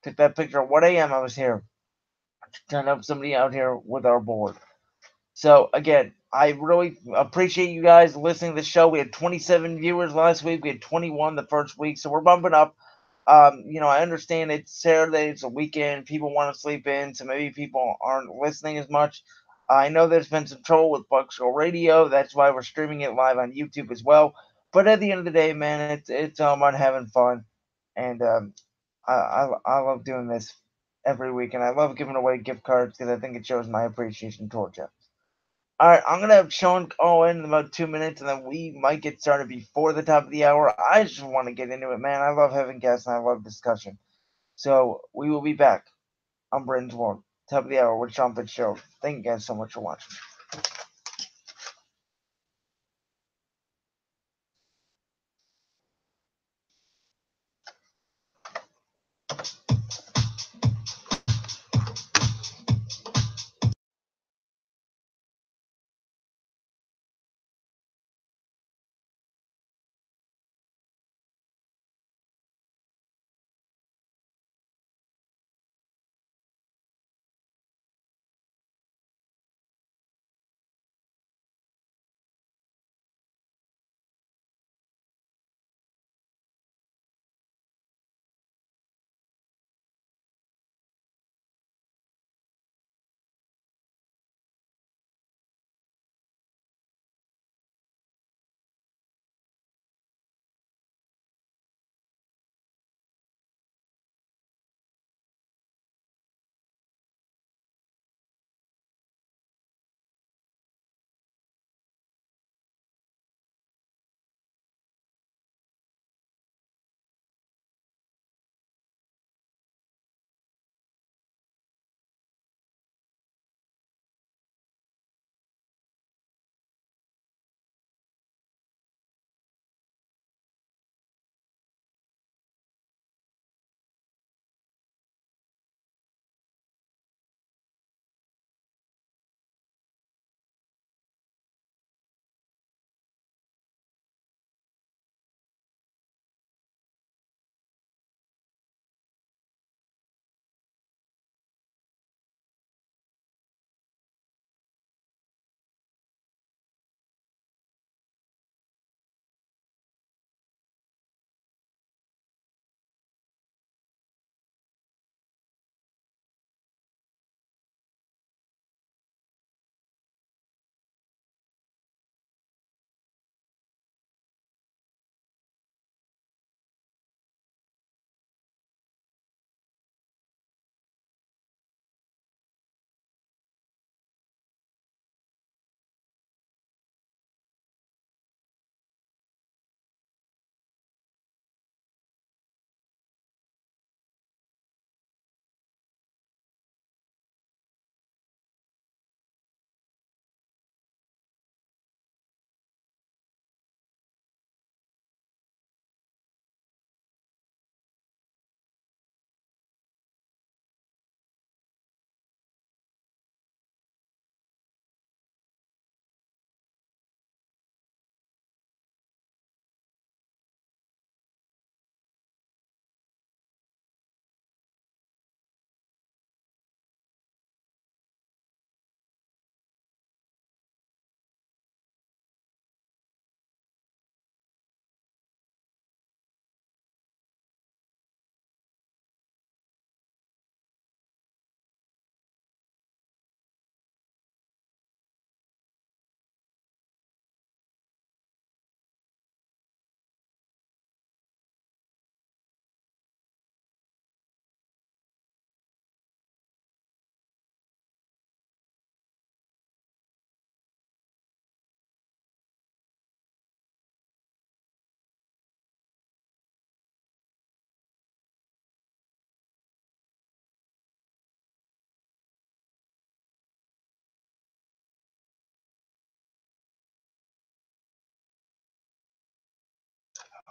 Took that picture at 1 a.m. I was here. Trying to help somebody out here with our board. So again, I really appreciate you guys listening to the show. We had 27 viewers last week. We had 21 the first week, so we're bumping up. I understand it's Saturday, it's a weekend. People want to sleep in, so maybe people aren't listening as much. I know there's been some trouble with Buck Show Radio. That's why we're streaming it live on YouTube as well. But at the end of the day, man, it's all about having fun, and I love doing this every week, and I love giving away gift cards because I think it shows my appreciation towards you. All right, I'm gonna have Sean call in about 2 minutes, and then we might get started before the top of the hour. I just want to get into it, man. I love having guests and I love discussion. So we will be back on Britain's World, top of the hour with Sean Fitzgerald. Thank you guys so much for watching.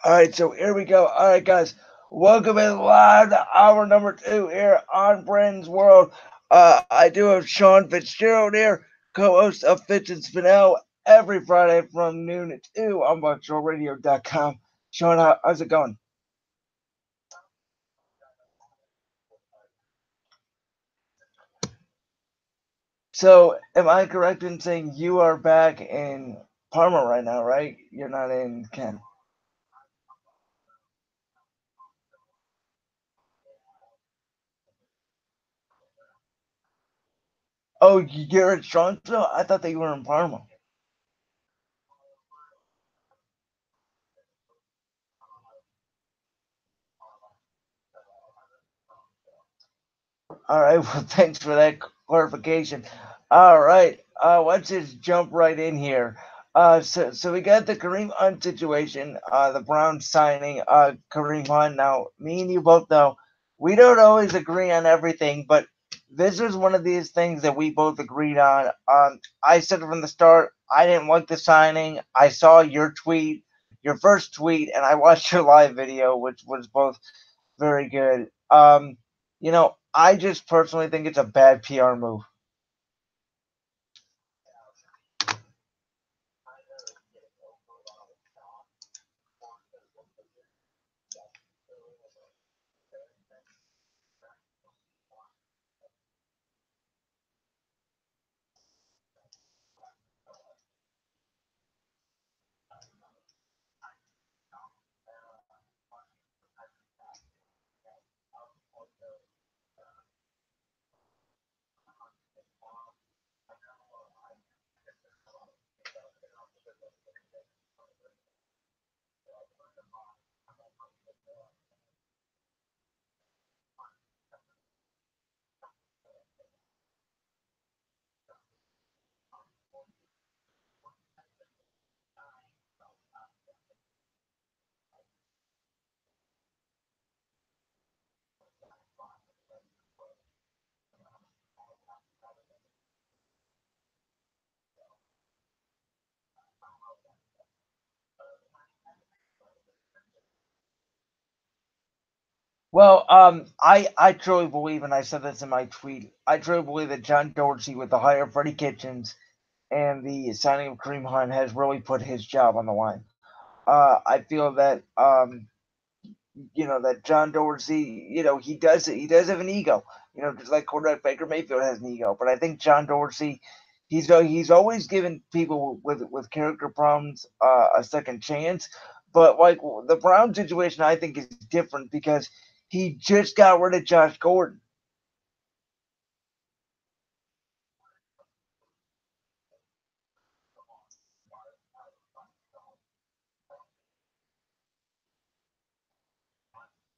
All right, so here we go. All right, guys, welcome in live to hour number two here on Brandon's World. I do have Sean Fitzgerald here, co-host of Fitz and Spinell, every Friday from noon to 2 on BuckshawRadio.com. Sean, how's it going? So, am I correct in saying you are back in Parma right now, right? You're not in Kent. Oh, you're in Toronto? I thought that you were in Parma. All right. Well, thanks for that clarification. All right. Let's just jump right in here. So we got the Kareem Hunt situation. The Browns signing Kareem Hunt. Now, me and you both know we don't always agree on everything, but this was one of these things that we both agreed on. I said from the start I didn't like the signing. I saw your tweet, your first tweet, and I watched your live video, which was both very good. I just personally think it's a bad PR move. Well, I truly believe, and I said this in my tweet, I truly believe that John Dorsey, with the hire of Freddie Kitchens and the signing of Kareem Hunt, has really put his job on the line. I feel that that John Dorsey, he does have an ego, just like quarterback Baker Mayfield has an ego. But I think John Dorsey, he's always given people with character problems a second chance. But like the Brown situation, I think is different because he just got rid of Josh Gordon.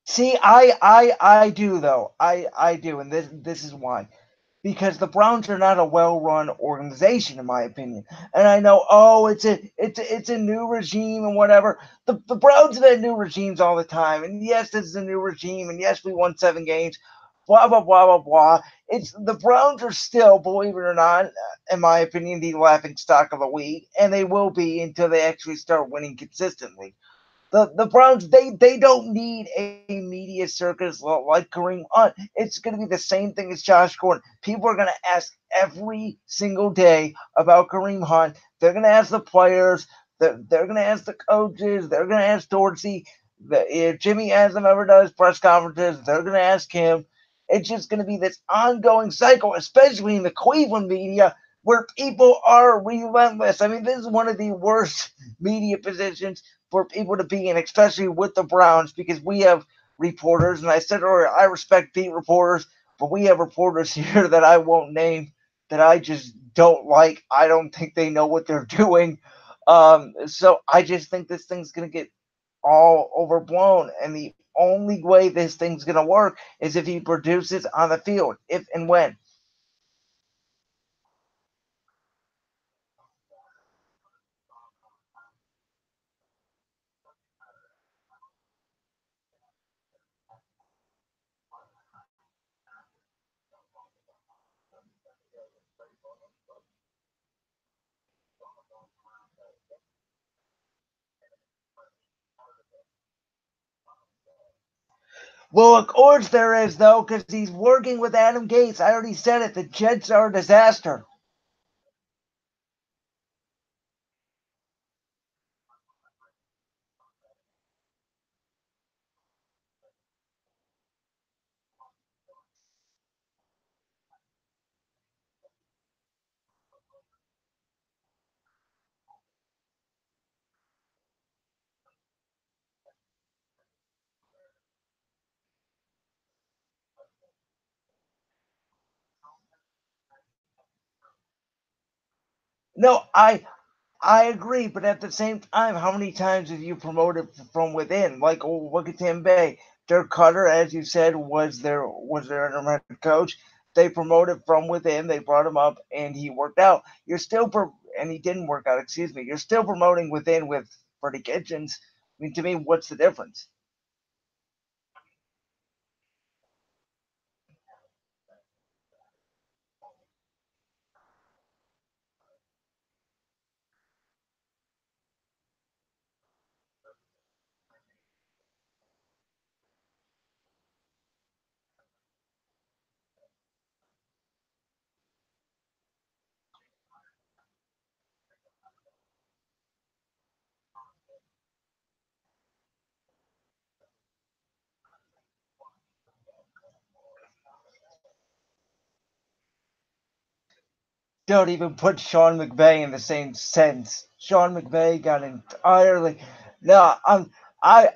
See, I do though. I do, and this is why. Because the Browns are not a well-run organization, in my opinion. And I know, oh, it's a new regime and whatever. The Browns have had new regimes all the time, and yes, this is a new regime, and yes, we won 7 games. Blah blah blah blah blah. It's the Browns are still, believe it or not, in my opinion, the laughing stock of the league, and they will be until they actually start winning consistently. The Browns they don't need a media circus like Kareem Hunt. It's going to be the same thing as Josh Gordon. People are going to ask every single day about Kareem Hunt. They're going to ask the players. They're going to ask the coaches. They're going to ask Dorsey. If Jimmy Haslam ever does press conferences, they're going to ask him. It's just going to be this ongoing cycle, especially in the Cleveland media, where people are relentless. I mean, this is one of the worst media positions for people to be in, especially with the Browns, because we have reporters, and I said earlier, I respect beat reporters, but we have reporters here that I won't name that I just don't like. I don't think they know what they're doing. So I just think this thing's going to get all overblown. And the only way this thing's going to work is if he produces on the field, if and when. Well, of course there is, though, because he's working with Adam Gates. I already said it. The Jets are a disaster. No, I agree, but at the same time, how many times have you promoted from within? Like, oh, look at Tim Bay. Dirk Cutter, as you said, was their interim head coach. They promoted from within. They brought him up, and he worked out. And he didn't work out. Excuse me. You're still promoting within with Freddie Kitchens. I mean, to me, what's the difference? Don't even put Sean McVay in the same sense. Sean McVay got entirely. No, I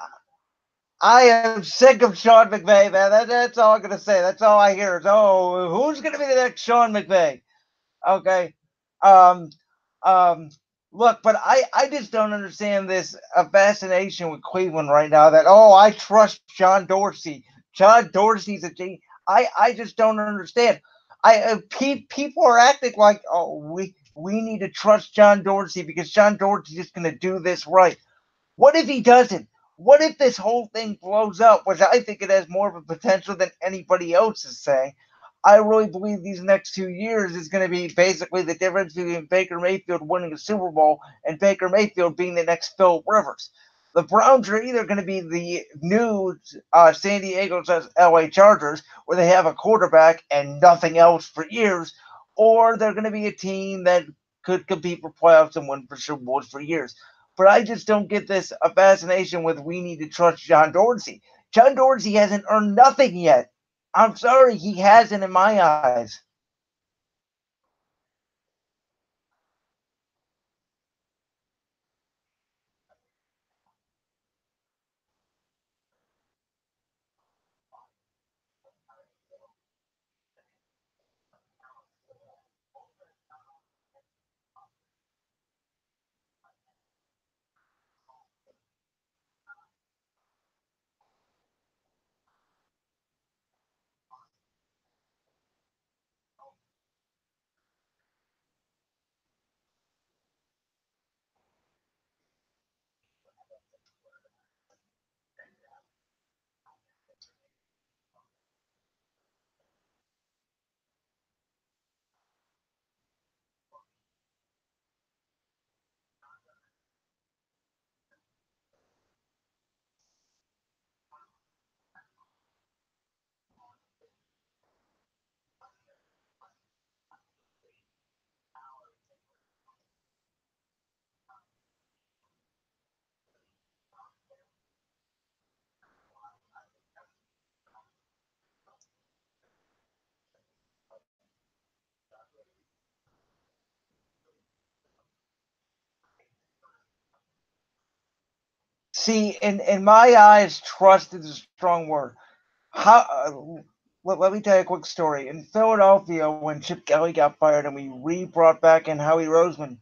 I am sick of Sean McVay, man. That's all I'm gonna say. That's all I hear is, oh, who's gonna be the next Sean McVay? Okay. Um, um, Look, but I just don't understand this fascination with Cleveland right now. That I trust John Dorsey. John Dorsey's a G. I just don't understand. People are acting like we need to trust John Dorsey because John Dorsey's just gonna do this right. What if he doesn't? What if this whole thing blows up, which I think it has more of a potential than anybody else is saying? I really believe these next 2 years is going to be basically the difference between Baker Mayfield winning a Super Bowl and Baker Mayfield being the next Phil Rivers. The Browns are either going to be the new San Diego LA Chargers, where they have a quarterback and nothing else for years, or they're going to be a team that could compete for playoffs and win for Super Bowls for years. But I just don't get this fascination with we need to trust John Dorsey. John Dorsey hasn't earned nothing yet. I'm sorry, he hasn't in my eyes. See, in my eyes, trust is a strong word. How? Let me tell you a quick story. In Philadelphia, when Chip Kelly got fired and we brought back in Howie Roseman,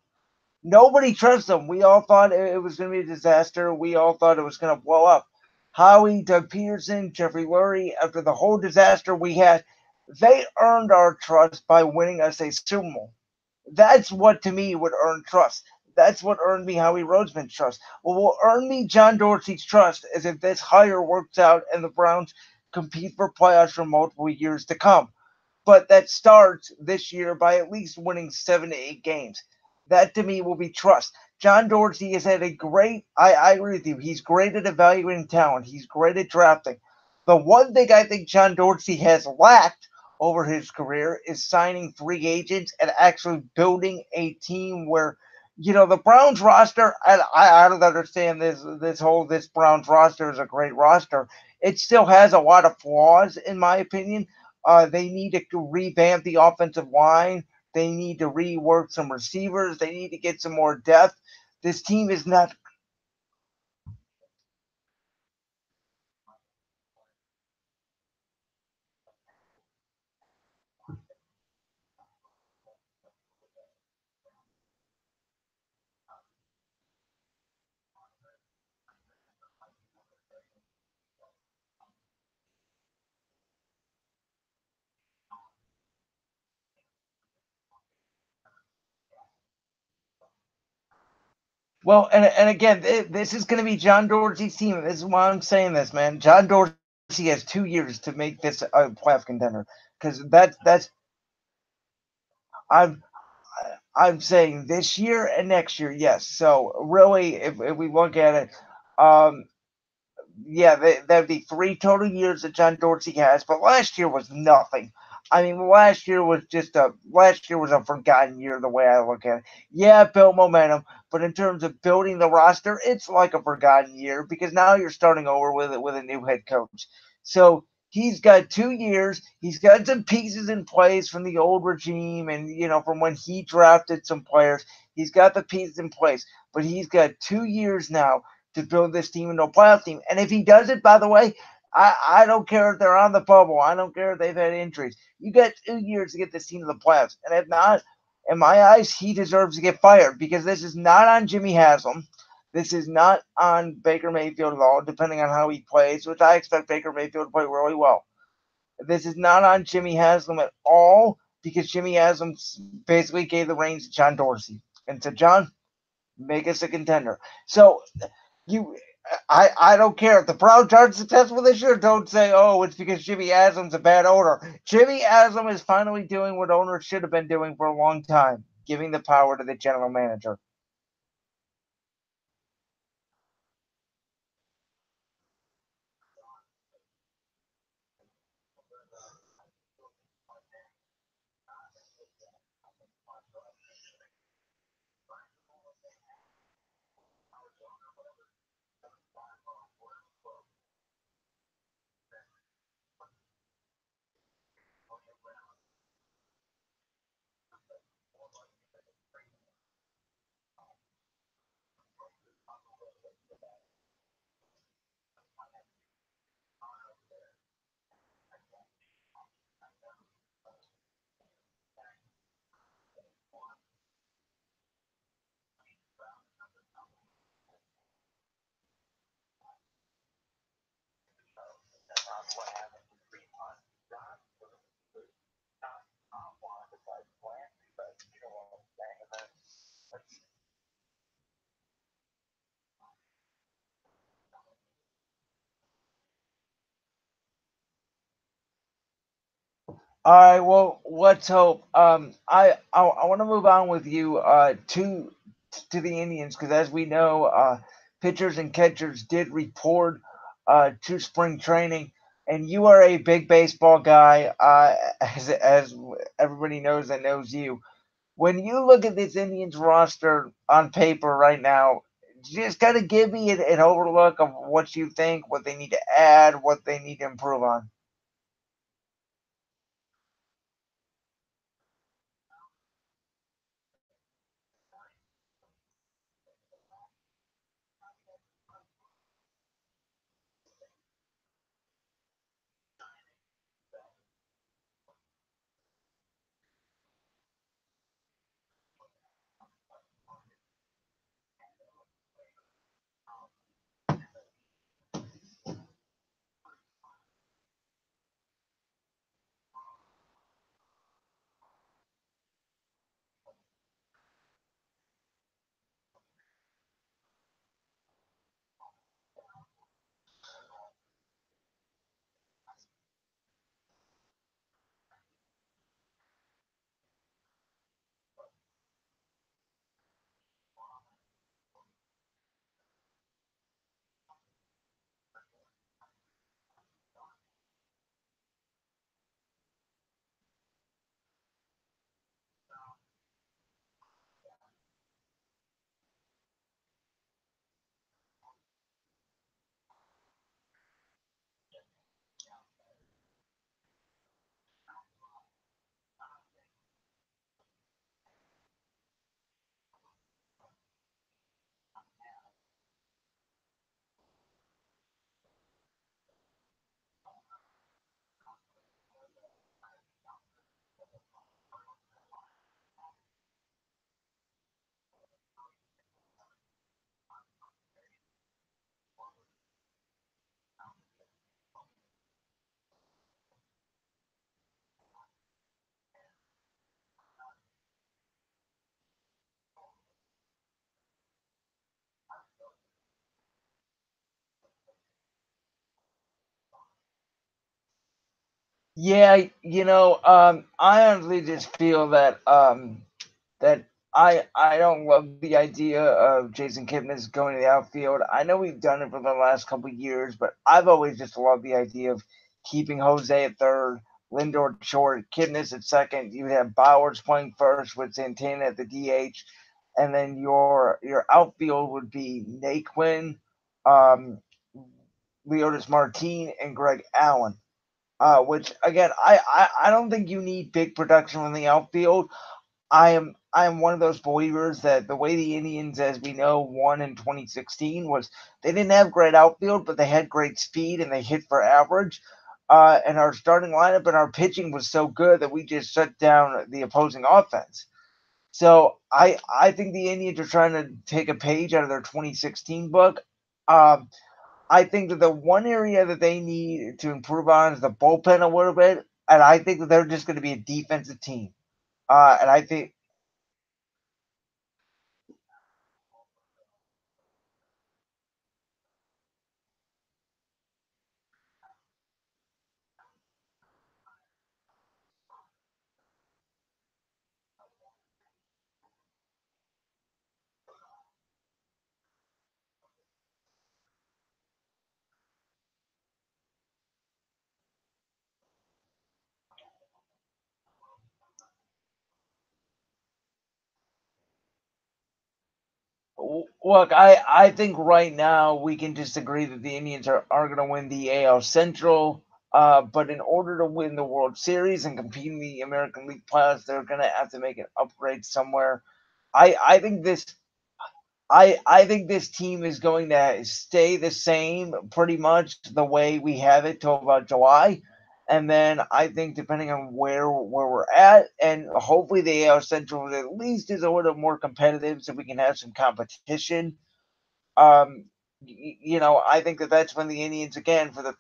nobody trusts him. We all thought it was going to be a disaster. We all thought it was going to blow up. Howie, Doug Peterson, Jeffrey Lurie, after the whole disaster we had, they earned our trust by winning us a Super Bowl. That's what to me would earn trust. That's what earned me Howie Roseman's trust. What will earn me John Dorsey's trust is if this hire works out and the Browns compete for playoffs for multiple years to come. But that starts this year by at least winning 7 to 8 games. That to me will be trust. John Dorsey has had a great, I agree with you, he's great at evaluating talent, he's great at drafting. The one thing I think John Dorsey has lacked over his career is signing free agents and actually building a team where, the Browns roster. I don't understand this Browns roster is a great roster. It still has a lot of flaws, in my opinion. They need to revamp the offensive line. They need to rework some receivers. They need to get some more depth. This team is not. Well, and again, this is going to be John Dorsey's team. This is why I'm saying this, man. John Dorsey has 2 years to make this a playoff contender because that's I'm I'm saying this year and next year, yes. So really, if we look at it, um, yeah, that'd be 3 total years that John Dorsey has, but last year was nothing. I mean, last year was a forgotten year the way I look at it. Yeah, it built momentum, but in terms of building the roster, it's like a forgotten year because now you're starting over with a new head coach. So he's got 2 years. He's got some pieces in place from the old regime, and from when he drafted some players. He's got the pieces in place, but he's got 2 years now to build this team into a playoff team. And if he does it, by the way, I don't care if they're on the bubble. I don't care if they've had injuries. You got 2 years to get this team to the playoffs. And if not, in my eyes, he deserves to get fired because this is not on Jimmy Haslam. This is not on Baker Mayfield at all, depending on how he plays, which I expect Baker Mayfield to play really well. This is not on Jimmy Haslam at all because Jimmy Haslam basically gave the reins to John Dorsey and said, John, make us a contender. So you I don't care if the Browns aren't successful this year. Don't say, "Oh, it's because Jimmy Haslam's a bad owner." Jimmy Haslam is finally doing what owners should have been doing for a long time, giving the power to the general manager. All right, well, let's hope. I want to move on with you to the Indians because as we know, pitchers and catchers did report to spring training, and you are a big baseball guy, as everybody knows that knows you. When you look at this Indians roster on paper right now, just kind of give me an overlook of what you think, what they need to add, what they need to improve on. Yeah, I honestly just feel that I don't love the idea of Jason Kipnis going to the outfield. I know we've done it for the last couple of years, but I've always just loved the idea of keeping Jose at third, Lindor at short, Kipnis at second. You would have Bowers playing first with Santana at the DH, and then your outfield would be Naquin, um, Leotis Martin, and Greg Allen. Which again, I don't think you need big production from the outfield. I am one of those believers that the way the Indians, as we know, won in 2016 was they didn't have great outfield, but they had great speed and they hit for average. And our starting lineup and our pitching was so good that we just shut down the opposing offense. So I think the Indians are trying to take a page out of their 2016 book. Um, I think that the one area that they need to improve on is the bullpen a little bit, and I think that they're just going to be a defensive team. And I think look, I think right now we can just agree that the Indians are going to win the AL Central. But in order to win the World Series and compete in the American League playoffs, they're going to have to make an upgrade somewhere. I think this team is going to stay the same pretty much the way we have it till about July. And then I think depending on where we're at, and hopefully the AL Central at least is a little more competitive, so we can have some competition. um, I think that that's when the Indians again for the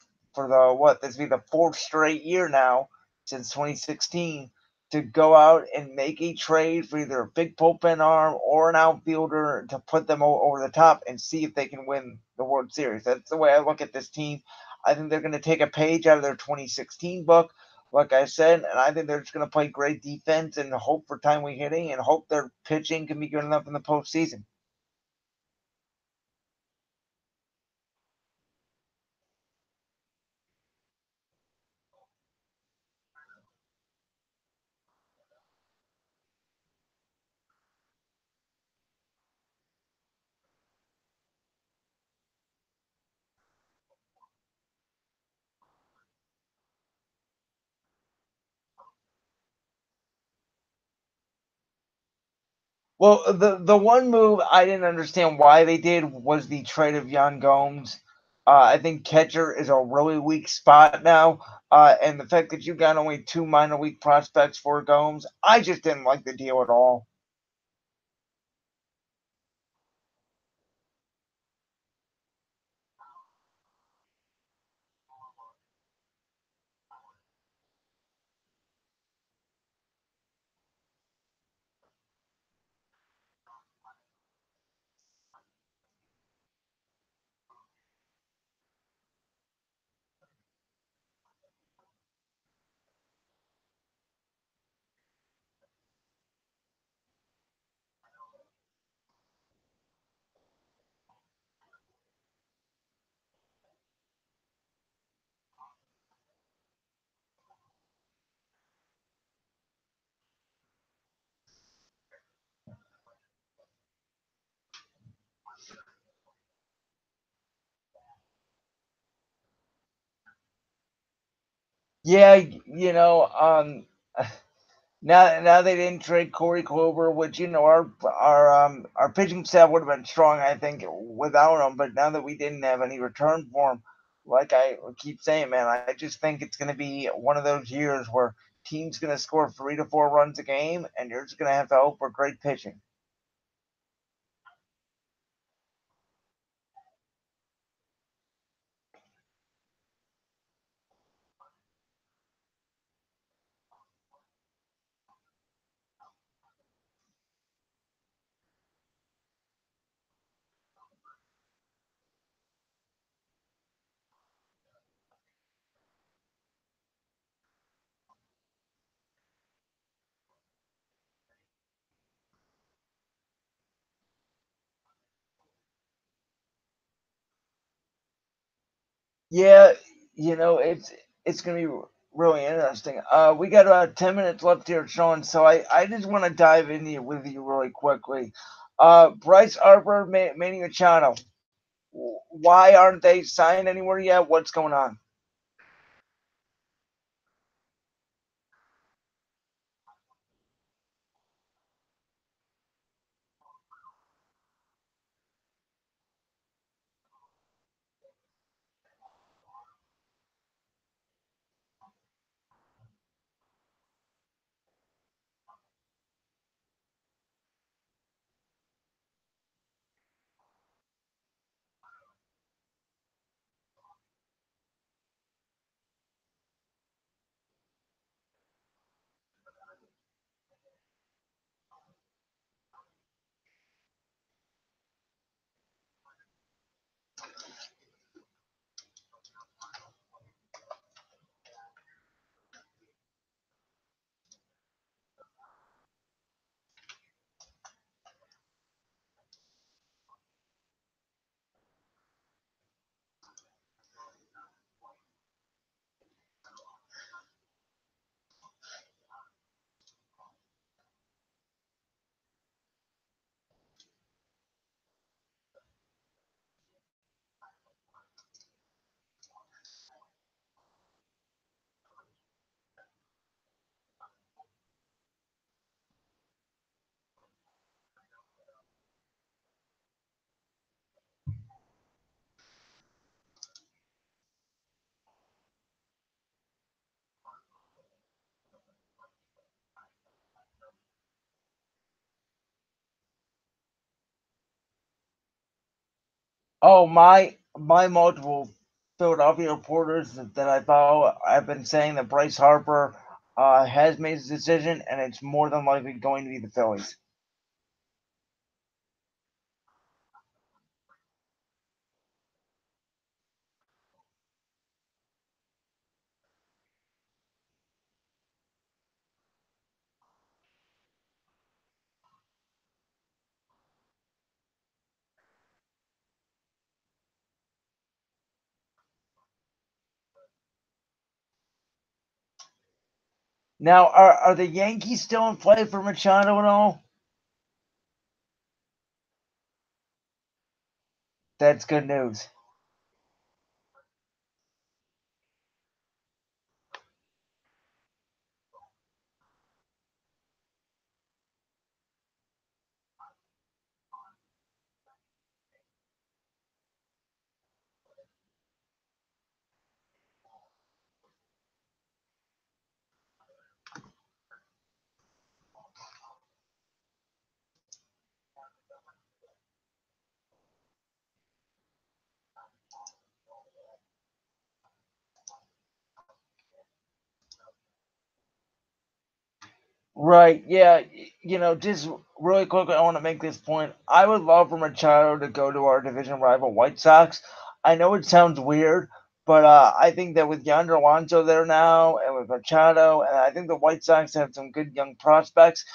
what this will be the fourth straight year now since 2016 to go out and make a trade for either a big bullpen arm or an outfielder to put them over the top and see if they can win the World Series. That's the way I look at this team. I think they're going to take a page out of their 2016 book, like I said, and I think they're just going to play great defense and hope for timely hitting and hope their pitching can be good enough in the postseason. Well, the one move I didn't understand why they did was the trade of Yan Gomes. I think catcher is a really weak spot now, and the fact that you got only two minor league prospects for Gomes, I just didn't like the deal at all. Yeah, now they didn't trade Corey Kluber, which our pitching staff would have been strong, I think, without him. But now that we didn't have any return for him, like I keep saying, man, I just think it's going to be one of those years where teams going to score 3 to 4 runs a game, and you're just going to have to hope for great pitching. Yeah, it's gonna be really interesting. We got about 10 minutes left here, Sean. So I just want to dive in here with you really quickly. Bryce Harper, Manny Machado. Why aren't they signed anywhere yet? What's going on? Oh, my multiple Philadelphia reporters that I follow, I've been saying that Bryce Harper has made his decision, and it's more than likely going to be the Phillies. Now, are the Yankees still in play for Machado and all? That's good news. Right. Yeah. Just really quickly, I want to make this point. I would love for Machado to go to our division rival White Sox. I know it sounds weird, but I think that with Yonder Alonso there now and with Machado, and I think the White Sox have some good young prospects.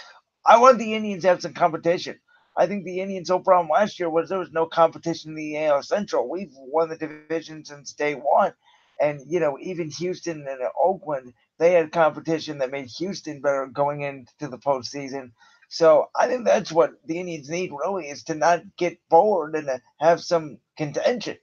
I want the Indians to have some competition. I think the Indians' whole problem last year was there was no competition in the AL Central. We've won the division since day one. And, even Houston and Oakland, they had competition that made Houston better going into the postseason. So I think that's what the Indians need really is to not get bored and to have some contention.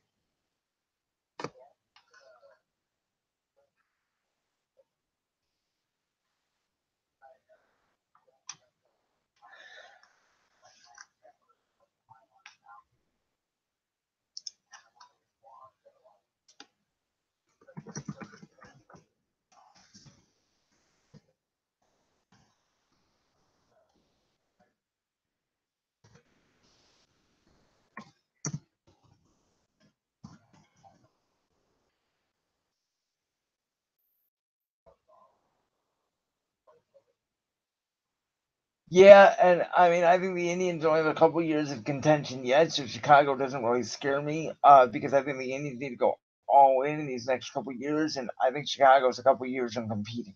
Yeah, and I mean, I think the Indians only have a couple years of contention yet, so Chicago doesn't really scare me because I think the Indians need to go all in these next couple years, and I think Chicago's a couple years from competing.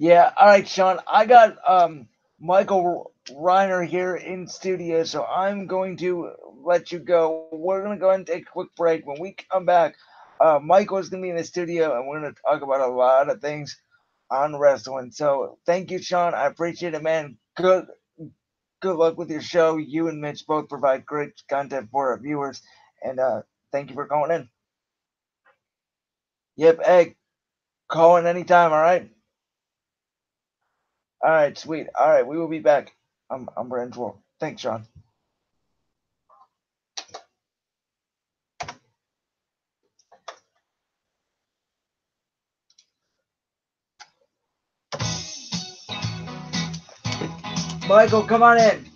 Yeah, all right, Sean. I got Michael Reiner here in studio, so I'm going to let you go. We're gonna go ahead and take a quick break. When we come back, Michael is gonna be in the studio, and we're gonna talk about a lot of things on wrestling. So thank you, Sean. I appreciate it, man. Good luck with your show. You and Mitch both provide great content for our viewers, and thank you for calling in. Yep, hey, call in anytime. All right. All right, sweet. All right, we will be back. I'm Brandon Dwarf. Thanks, Sean. Michael, come on in.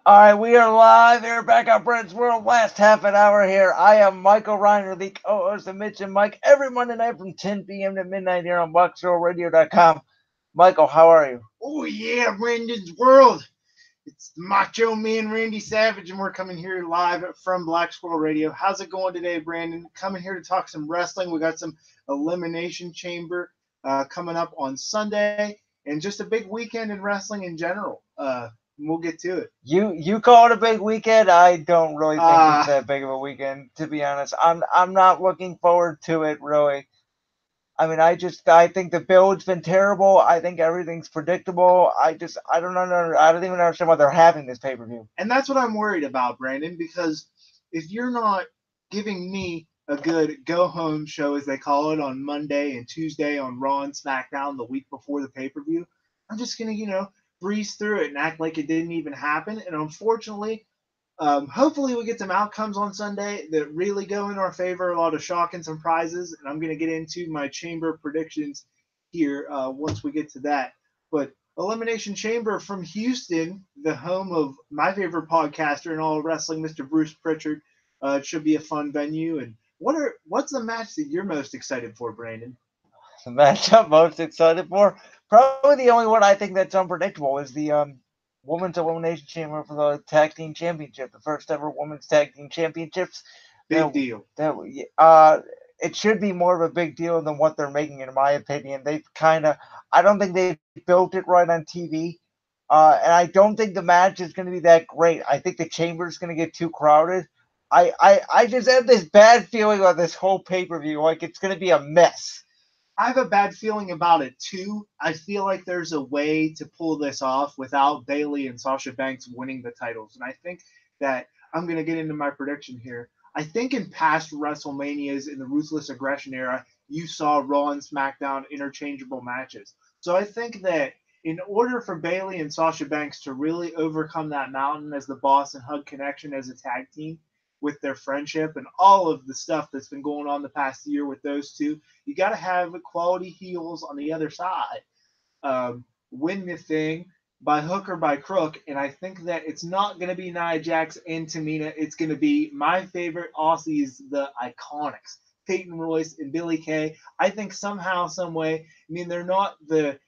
All right, we are live here back on Brent's World. Last half an hour here. I am Michael Reiner, the co-host of Mitch and Mike, every Monday night from 10 p.m. to midnight here on BlackStarRadio.com. Michael, how are you? Oh yeah, Brandon's World. It's Macho Man Randy Savage, and we're coming here live from Black Squirrel Radio. How's it going today, Brandon? Coming here to talk some wrestling. We got some Elimination Chamber coming up on Sunday, and just a big weekend in wrestling in general. We'll get to it. You call it a big weekend. I don't really think it's that big of a weekend, to be honest. I'm not looking forward to it really. I mean, I think the build's been terrible. I think everything's predictable. I don't know. I don't even understand why they're having this pay-per-view. And that's what I'm worried about, Brandon, because if you're not giving me a good go-home show, as they call it, on Monday and Tuesday on Raw and SmackDown the week before the pay-per-view, I'm just going to, breeze through it and act like it didn't even happen. And unfortunately, hopefully we get some outcomes on Sunday that really go in our favor, a lot of shock and surprises, and I'm going to get into my chamber predictions here once we get to that. But Elimination Chamber from Houston, the home of my favorite podcaster in all of wrestling, Mr. Bruce Pritchard. It should be a fun venue. And what's the match that you're most excited for, Brandon? The match I'm most excited for, probably the only one I think that's unpredictable, is the Women's Elimination Chamber for the Tag Team Championship, the first ever Women's Tag Team Championships. Big deal. It should be more of a big deal than what they're making, in my opinion. I don't think they built it right on TV. And I don't think the match is going to be that great. I think the chamber is going to get too crowded. I just have this bad feeling about this whole pay-per-view. Like, it's going to be a mess. I have a bad feeling about it too. I feel like there's a way to pull this off without Bayley and Sasha Banks winning the titles. And I think that I'm going to get into my prediction here. I think in past WrestleManias in the Ruthless Aggression era, you saw Raw and SmackDown interchangeable matches. So I think that in order for Bayley and Sasha Banks to really overcome that mountain as the Boss and Hug connection as a tag team, with their friendship and all of the stuff that's been going on the past year with those two, you got to have quality heels on the other side win the thing by hook or by crook. And I think that it's not going to be Nia Jax and Tamina. It's going to be my favorite Aussies, the Iconics, Peyton Royce and Billie Kay. I think somehow, some way, they're not the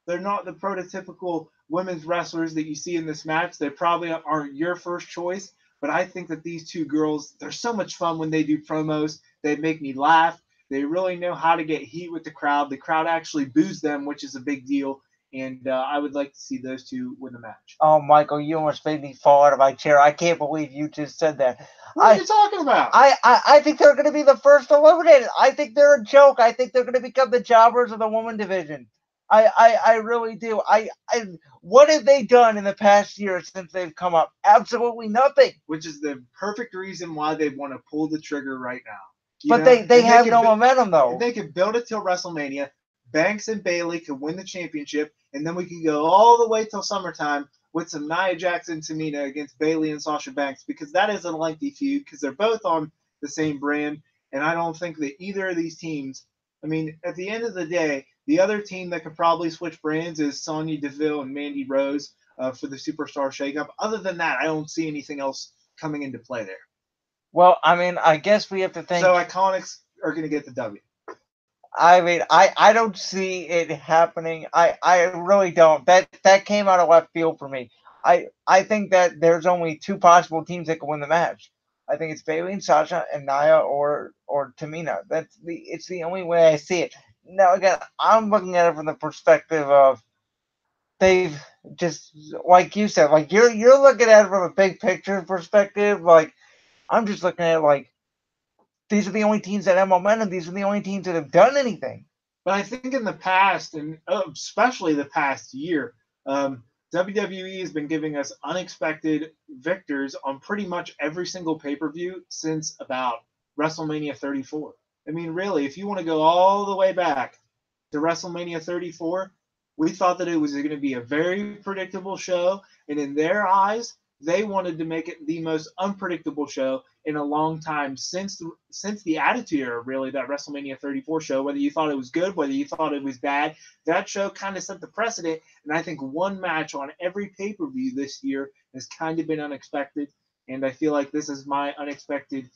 prototypical women's wrestlers that you see in this match. They probably aren't your first choice. But I think that these two girls, they're so much fun when they do promos. They make me laugh. They really know how to get heat with the crowd. The crowd actually boos them, which is a big deal. And I would like to see those two win the match. Oh, Michael, you almost made me fall out of my chair. I can't believe you just said that. What are you talking about? I think they're going to be the first eliminated. I think they're a joke. I think they're going to become the jobbers of the woman division. I really do. What have they done in the past year since they've come up? Absolutely nothing. Which is the perfect reason why they want to pull the trigger right now. But they have no momentum, though. If they could build it till WrestleMania, Banks and Bayley could win the championship, and then we could go all the way till summertime with some Nia Jax and Tamina against Bayley and Sasha Banks, because that is a lengthy feud, because they're both on the same brand, and I don't think that either of these teams, at the end of the day, the other team that could probably switch brands is Sonya Deville and Mandy Rose for the Superstar Shakeup. Other than that, I don't see anything else coming into play there. Well, I guess we have to think. So Iconics are going to get the W. I don't see it happening. I really don't. That came out of left field for me. I think that there's only two possible teams that can win the match. I think it's Bayley and Sasha and Nia or Tamina. It's the only way I see it. Now, again, I'm looking at it from the perspective of they've just, like you said, like you're looking at it from a big picture perspective. Like, I'm just looking at it like these are the only teams that have momentum. These are the only teams that have done anything. But I think in the past, and especially the past year, WWE has been giving us unexpected victors on pretty much every single pay-per-view since about WrestleMania 34. Really, if you want to go all the way back to WrestleMania 34, we thought that it was going to be a very predictable show. And in their eyes, they wanted to make it the most unpredictable show in a long time since the Attitude Era, really, that WrestleMania 34 show. Whether you thought it was good, whether you thought it was bad, that show kind of set the precedent. And I think one match on every pay-per-view this year has kind of been unexpected. And I feel like this is my unexpected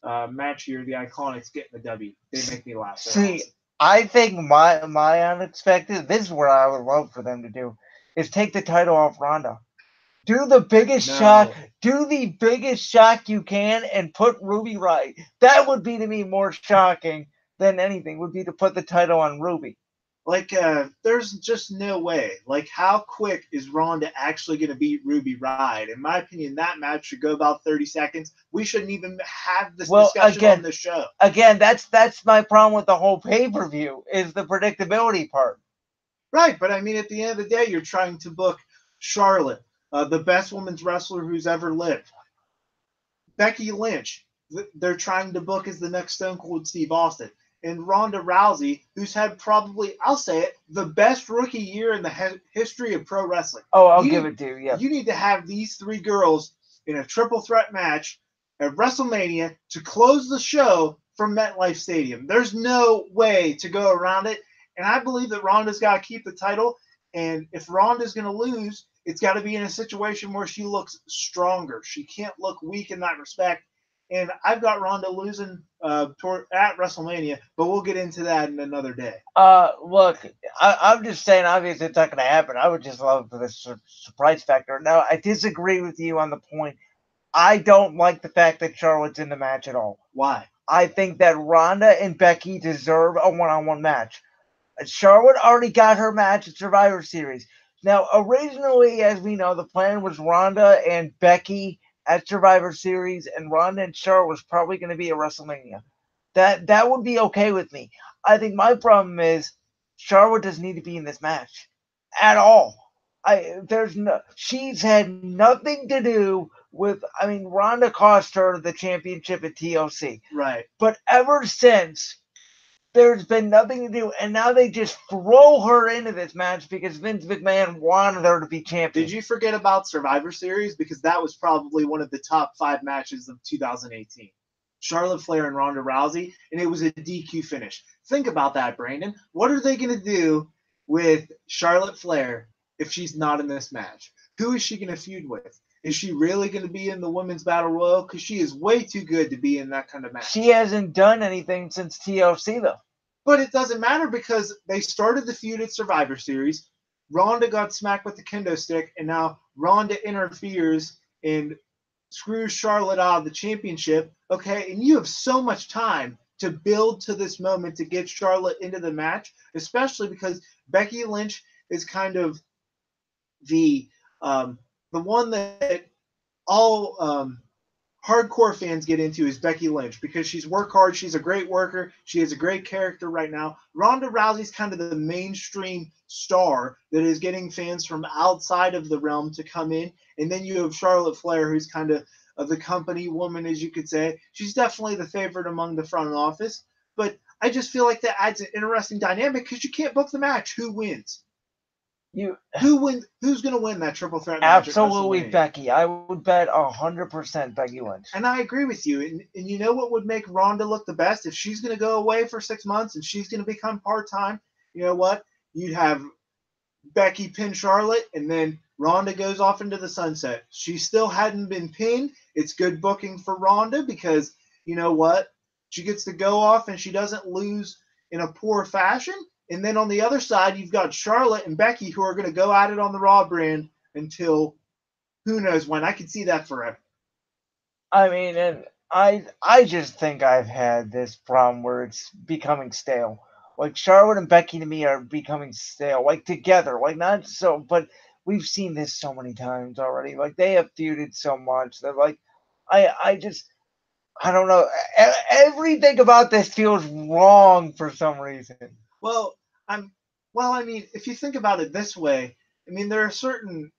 match here. The Iconics getting the W. They make me laugh. See, I think my unexpected. This is what I would love for them to do, is take the title off Ronda. Do the biggest shock. Do the biggest shock you can, and put Ruby right. That would be to me more shocking than anything. Would be to put the title on Ruby. Like, there's just no way. Like, how quick is Ronda actually going to beat Ruby Riott? In my opinion, that match should go about 30 seconds. We shouldn't even have this discussion on the show. Again, that's my problem with the whole pay-per-view, is the predictability part. Right, but I mean, at the end of the day, you're trying to book Charlotte, the best women's wrestler who's ever lived. Becky Lynch, they're trying to book as the next Stone Cold Steve Austin. And Ronda Rousey, who's had probably, I'll say it, the best rookie year in the history of pro wrestling. Oh, I'll give it to you, yeah. You need to have these three girls in a triple threat match at WrestleMania to close the show from MetLife Stadium. There's no way to go around it. And I believe that Ronda's got to keep the title. And if Ronda's going to lose, it's got to be in a situation where she looks stronger. She can't look weak in that respect. And I've got Ronda losing at WrestleMania, but we'll get into that in another day. Look, I'm just saying, obviously it's not going to happen. I would just love for the surprise factor. Now, I disagree with you on the point. I don't like the fact that Charlotte's in the match at all. Why? I think that Ronda and Becky deserve a one-on-one match. Charlotte already got her match at Survivor Series. Now, originally, as we know, the plan was Ronda and Becky at Survivor Series, and Ronda and Charlotte was probably going to be at WrestleMania. That would be okay with me. I think my problem is Charlotte doesn't need to be in this match at all. She's had nothing to do with. I mean, Ronda cost her the championship at TLC, right? But ever since, there's been nothing to do, and now they just throw her into this match because Vince McMahon wanted her to be champion. Did you forget about Survivor Series? Because that was probably one of the top 5 matches of 2018. Charlotte Flair and Ronda Rousey, and it was a DQ finish. Think about that, Brandon. What are they going to do with Charlotte Flair if she's not in this match? Who is she going to feud with? Is she really going to be in the Women's Battle Royal? Because she is way too good to be in that kind of match. She hasn't done anything since TLC, though. But it doesn't matter because they started the feud at Survivor Series. Ronda got smacked with the kendo stick, and now Ronda interferes and screws Charlotte out of the championship. Okay, and you have so much time to build to this moment to get Charlotte into the match, especially because Becky Lynch is kind of the one that all hardcore fans get into is Becky Lynch because she's work hard. She's a great worker. She has a great character right now. Ronda Rousey's kind of the mainstream star that is getting fans from outside of the realm to come in. And then you have Charlotte Flair, who's kind of the company woman, as you could say. She's definitely the favorite among the front office. But I just feel like that adds an interesting dynamic because you can't book the match. Who wins? Who wins? Who's going to win that triple threat match? Absolutely, Becky. I would bet 100% Becky Lynch. And I agree with you. And you know what would make Ronda look the best? If she's going to go away for 6 months and she's going to become part-time, you know what? You'd have Becky pin Charlotte, and then Ronda goes off into the sunset. She still hadn't been pinned. It's good booking for Ronda because, you know what? She gets to go off and she doesn't lose in a poor fashion. And then on the other side, you've got Charlotte and Becky who are going to go at it on the Raw brand until who knows when. I can see that forever. I mean, and I just think I've had this problem where it's becoming stale. Like, Charlotte and Becky to me are becoming stale. Like, together. Like, not so, but we've seen this so many times already. Like, they have feuded so much that, like, I don't know. Everything about this feels wrong for some reason. Well, I mean, if you think about it this way, I mean, there are certain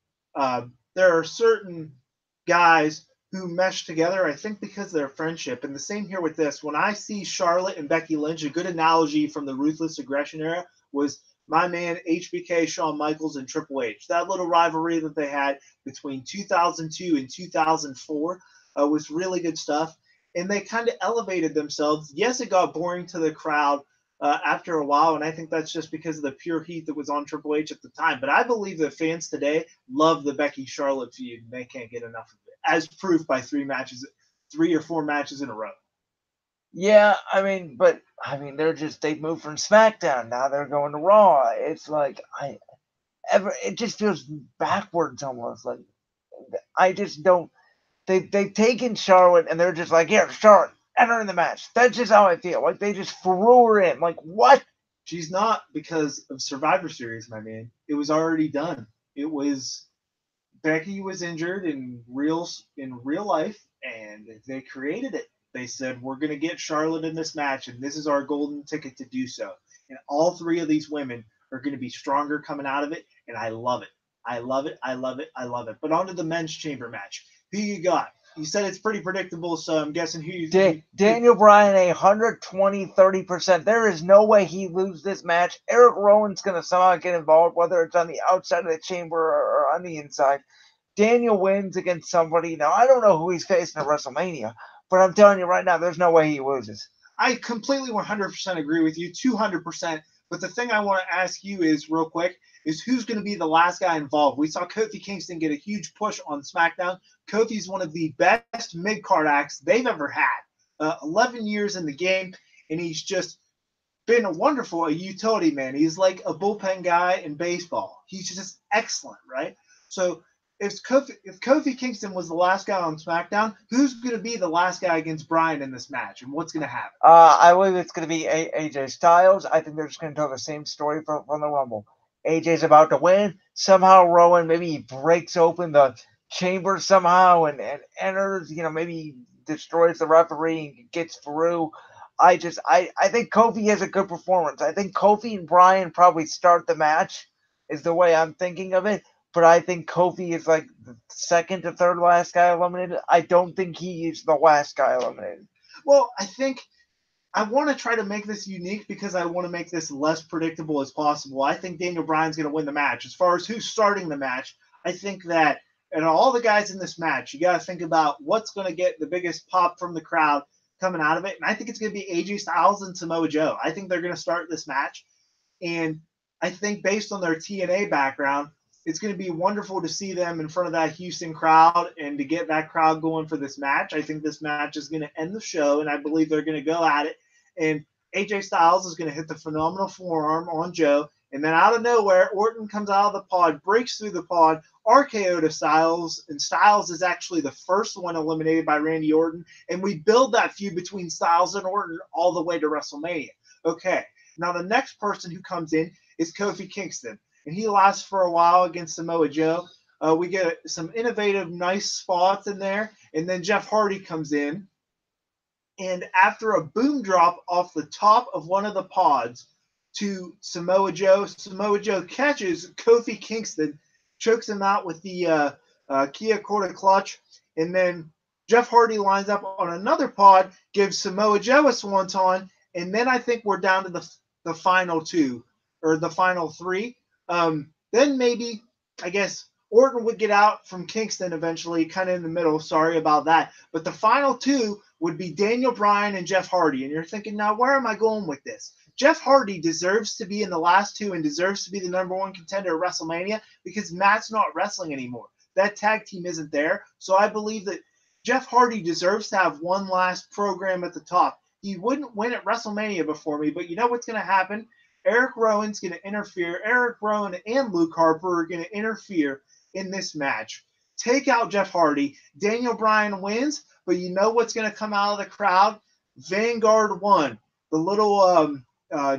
guys who mesh together, I think, because of their friendship. And the same here with this. When I see Charlotte and Becky Lynch, a good analogy from the Ruthless Aggression era was my man HBK, Shawn Michaels, and Triple H. That little rivalry that they had between 2002 and 2004 was really good stuff. And they kind of elevated themselves. Yes, it got boring to the crowd after a while, and I think that's just because of the pure heat that was on Triple H at the time. But I believe that fans today love the Becky Charlotte feud, and they can't get enough of it, as proof by 3 or 4 matches in a row. Yeah, they moved from SmackDown. Now they're going to Raw. It's like it just feels backwards almost. Like I just don't. They've taken Charlotte and they're just like, here, Charlotte, enter in the match. That's just how I feel. Like they just threw her in. Like what? She's not because of Survivor Series, my man. It was already done. It was Becky was injured in real life, and they created it. They said we're going to get Charlotte in this match, and this is our golden ticket to do so. And all 3 of these women are going to be stronger coming out of it, and I love it. I love it. I love it. I love it. But on to the men's chamber match. Who you got? You said it's pretty predictable, so I'm guessing who you. Daniel Bryan, 120, 30%. There is no way he loses this match. Eric Rowan's going to somehow get involved, whether it's on the outside of the chamber or on the inside. Daniel wins against somebody. Now, I don't know who he's facing at WrestleMania, but I'm telling you right now, there's no way he loses. I completely 100% agree with you, 200%. But the thing I want to ask you is, real quick, is who's going to be the last guy involved? We saw Kofi Kingston get a huge push on SmackDown. Kofi's one of the best mid-card acts they've ever had. 11 years in the game, and he's just been a utility man. He's like a bullpen guy in baseball. He's just excellent, right? So if Kofi Kingston was the last guy on SmackDown, who's going to be the last guy against Bryan in this match, and what's going to happen? I believe it's going to be AJ Styles. I think they're just going to tell the same story from the Rumble. AJ's about to win. Somehow Rowan, maybe he breaks open the chamber somehow and enters. Maybe he destroys the referee and gets through. I think Kofi has a good performance. I think Kofi and Bryan probably start the match, is the way I'm thinking of it. But I think Kofi is like the second to third last guy eliminated. I don't think he is the last guy eliminated. Well, I think I want to try to make this unique because I want to make this less predictable as possible. I think Daniel Bryan's going to win the match. As far as who's starting the match, I think that and all the guys in this match, you got to think about what's going to get the biggest pop from the crowd coming out of it. And I think it's going to be AJ Styles and Samoa Joe. I think they're going to start this match. And I think based on their TNA background, it's going to be wonderful to see them in front of that Houston crowd and to get that crowd going for this match. I think this match is going to end the show, and I believe they're going to go at it. And AJ Styles is going to hit the phenomenal forearm on Joe. And then out of nowhere, Orton comes out of the pod, breaks through the pod, RKO to Styles, and Styles is actually the first one eliminated by Randy Orton. And we build that feud between Styles and Orton all the way to WrestleMania. Okay, now the next person who comes in is Kofi Kingston. And he lasts for a while against Samoa Joe. We get some innovative, nice spots in there. And then Jeff Hardy comes in. And after a boom drop off the top of one of the pods to Samoa Joe catches Kofi Kingston, chokes him out with the Kia Corda clutch. And then Jeff Hardy lines up on another pod, gives Samoa Joe a swanton. And then I think we're down to the final two, or the final three. Then maybe, I guess, Orton would get out from Kingston eventually, kind of in the middle. Sorry about that. But the final two would be Daniel Bryan and Jeff Hardy. And you're thinking, now, where am I going with this? Jeff Hardy deserves to be in the last two and deserves to be the number one contender at WrestleMania because Matt's not wrestling anymore. That tag team isn't there. So I believe that Jeff Hardy deserves to have one last program at the top. He wouldn't win at WrestleMania before me, but you know what's going to happen? Eric Rowan's going to interfere. Eric Rowan and Luke Harper are going to interfere in this match. Take out Jeff Hardy. Daniel Bryan wins, but you know what's going to come out of the crowd? Vanguard 1, the little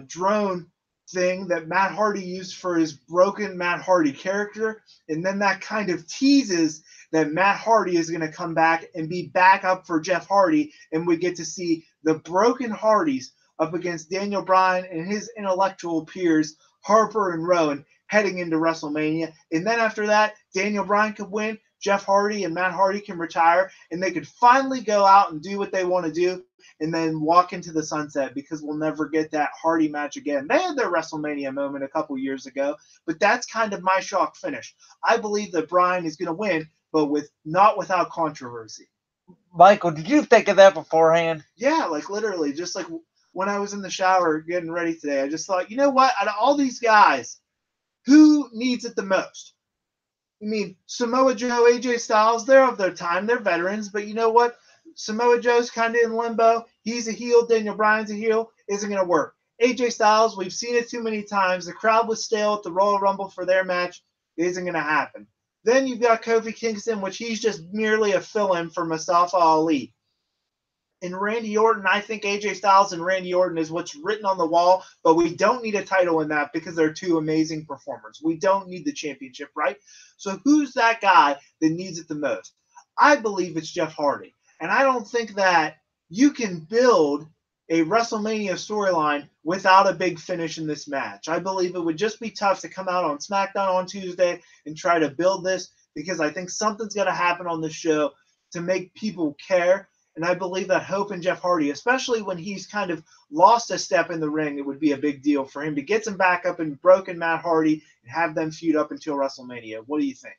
drone thing that Matt Hardy used for his broken Matt Hardy character. And then that kind of teases that Matt Hardy is going to come back and be back up for Jeff Hardy. And we get to see the broken Hardys up against Daniel Bryan and his intellectual peers, Harper and Rowan, heading into WrestleMania. And then after that, Daniel Bryan could win, Jeff Hardy and Matt Hardy can retire, and they could finally go out and do what they want to do and then walk into the sunset because we'll never get that Hardy match again. They had their WrestleMania moment a couple years ago, but that's kind of my shock finish. I believe that Bryan is going to win, but not without controversy. Michael, did you think of that beforehand? Yeah, like literally, just like when I was in the shower getting ready today, I just thought, you know what? Out of all these guys, who needs it the most? I mean, Samoa Joe, AJ Styles, they're of their time. They're veterans. But you know what? Samoa Joe's kind of in limbo. He's a heel. Daniel Bryan's a heel. Isn't going to work. AJ Styles, we've seen it too many times. The crowd was stale at the Royal Rumble for their match. It isn't going to happen. Then you've got Kofi Kingston, which he's just merely a fill-in for Mustafa Ali. And Randy Orton, I think AJ Styles and Randy Orton is what's written on the wall, but we don't need a title in that because they're two amazing performers. We don't need the championship, right? So who's that guy that needs it the most? I believe it's Jeff Hardy. And I don't think that you can build a WrestleMania storyline without a big finish in this match. I believe it would just be tough to come out on SmackDown on Tuesday and try to build this because I think something's going to happen on this show to make people care. And I believe that Hope and Jeff Hardy, especially when he's kind of lost a step in the ring, it would be a big deal for him to get him back up and broken Matt Hardy and have them feud up until WrestleMania. What do you think?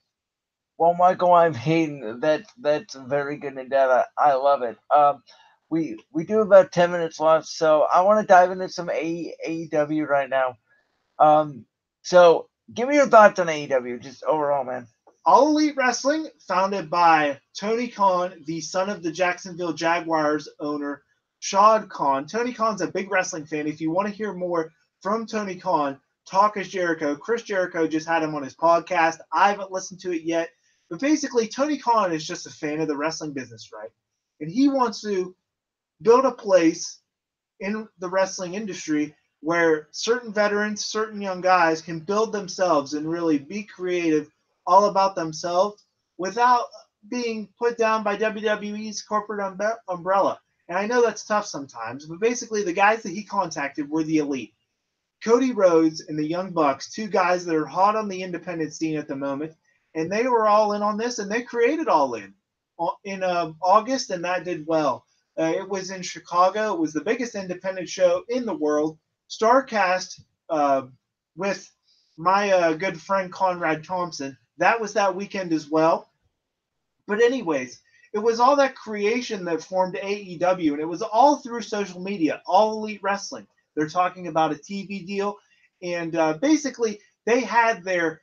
Well, Michael, I'm hating that. That's very good in depth. I love it. We do about 10 minutes left, so I want to dive into some AEW right now. So give me your thoughts on AEW, just overall, man. All Elite Wrestling, founded by Tony Khan, the son of the Jacksonville Jaguars owner, Shad Khan. Tony Khan's a big wrestling fan. If you want to hear more from Tony Khan, Talk is Jericho. Chris Jericho just had him on his podcast. I haven't listened to it yet. But basically, Tony Khan is just a fan of the wrestling business, right? And he wants to build a place in the wrestling industry where certain veterans, certain young guys can build themselves and really be creative all about themselves without being put down by WWE's corporate umbrella. And I know that's tough sometimes, but basically the guys that he contacted were the Elite. Cody Rhodes and the Young Bucks, two guys that are hot on the independent scene at the moment, and they were all in on this, and they created All in August, and that did well. It was in Chicago. It was the biggest independent show in the world. Starcast with my good friend Conrad Thompson. That was that weekend as well. But anyways, it was all that creation that formed AEW, and it was all through social media, All Elite Wrestling. They're talking about a TV deal, and basically they had their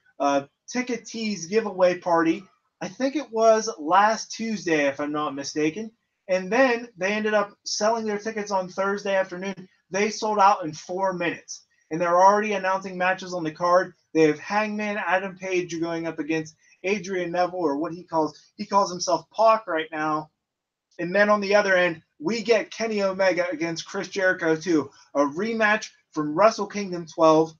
ticket tease giveaway party. I think it was last Tuesday, if I'm not mistaken. And then they ended up selling their tickets on Thursday afternoon. They sold out in 4 minutes. And they're already announcing matches on the card. They have Hangman Adam Page going up against Adrian Neville, or what he calls himself Pac right now. And then on the other end, we get Kenny Omega against Chris Jericho too. A rematch from Wrestle Kingdom 12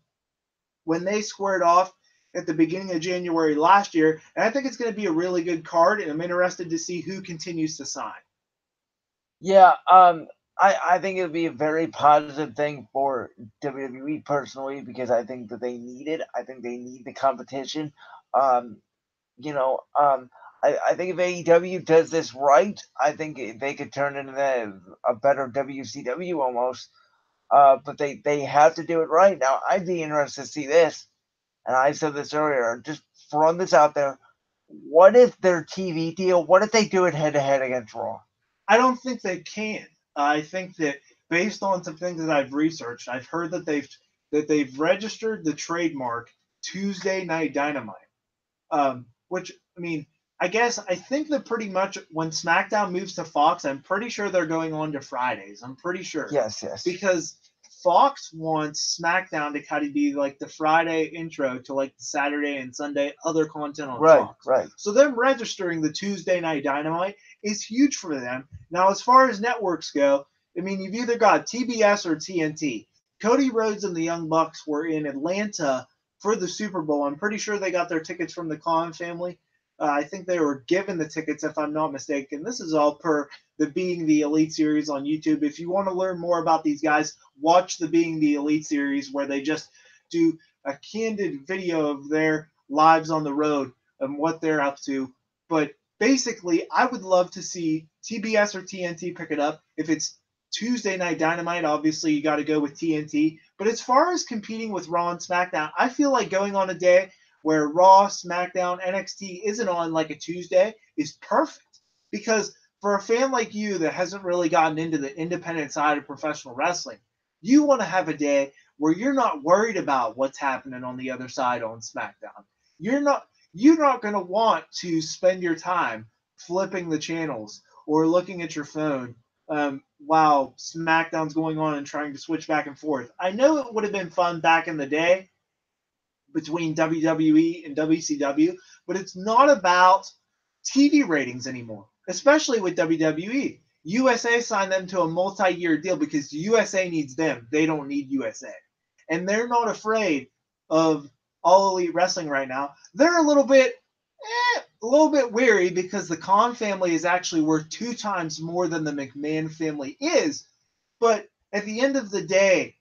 when they squared off at the beginning of January last year. And I think it's going to be a really good card, and I'm interested to see who continues to sign. Yeah, I think it would be a very positive thing for WWE personally because I think that they need it. I think they need the competition. Um, you know, I think if AEW does this right, I think they could turn into a better WCW almost. But they have to do it right. Now, I'd be interested to see this, and I said this earlier, just throwing this out there. What if their TV deal, what if they do it head to head against Raw? I don't think they can. I think that based on some things that I've researched, I've heard that they've registered the trademark Tuesday Night Dynamite. Which I mean, I think that pretty much when SmackDown moves to Fox, I'm pretty sure they're going on to Fridays. I'm pretty sure. Yes. Because Fox wants SmackDown to kind of be like the Friday intro to like the Saturday and Sunday other content on Fox. Right. So them registering the Tuesday Night Dynamite is huge for them. Now, as far as networks go, I mean, you've either got TBS or TNT. Cody Rhodes and the Young Bucks were in Atlanta for the Super Bowl. I'm pretty sure they got their tickets from the Khan family. I think they were given the tickets, if I'm not mistaken. This is all per the Being the Elite series on YouTube. If you want to learn more about these guys, watch the Being the Elite series where they just do a candid video of their lives on the road and what they're up to. But basically, I would love to see TBS or TNT pick it up. If it's Tuesday Night Dynamite, obviously you got to go with TNT. But as far as competing with Raw and SmackDown, I feel like going on a day where Raw, SmackDown, NXT isn't on like a Tuesday is perfect. Because for a fan like you that hasn't really gotten into the independent side of professional wrestling, you want to have a day where you're not worried about what's happening on the other side on SmackDown. You're not going to want to spend your time flipping the channels or looking at your phone while SmackDown's going on and trying to switch back and forth. I know it would have been fun back in the day between WWE and WCW, but it's not about TV ratings anymore, especially with WWE. USA signed them to a multi-year deal because USA needs them. They don't need USA. And they're not afraid of All Elite Wrestling right now. They're a little bit weary because the Khan family is actually worth 2 times more than the McMahon family is. But at the end of the day,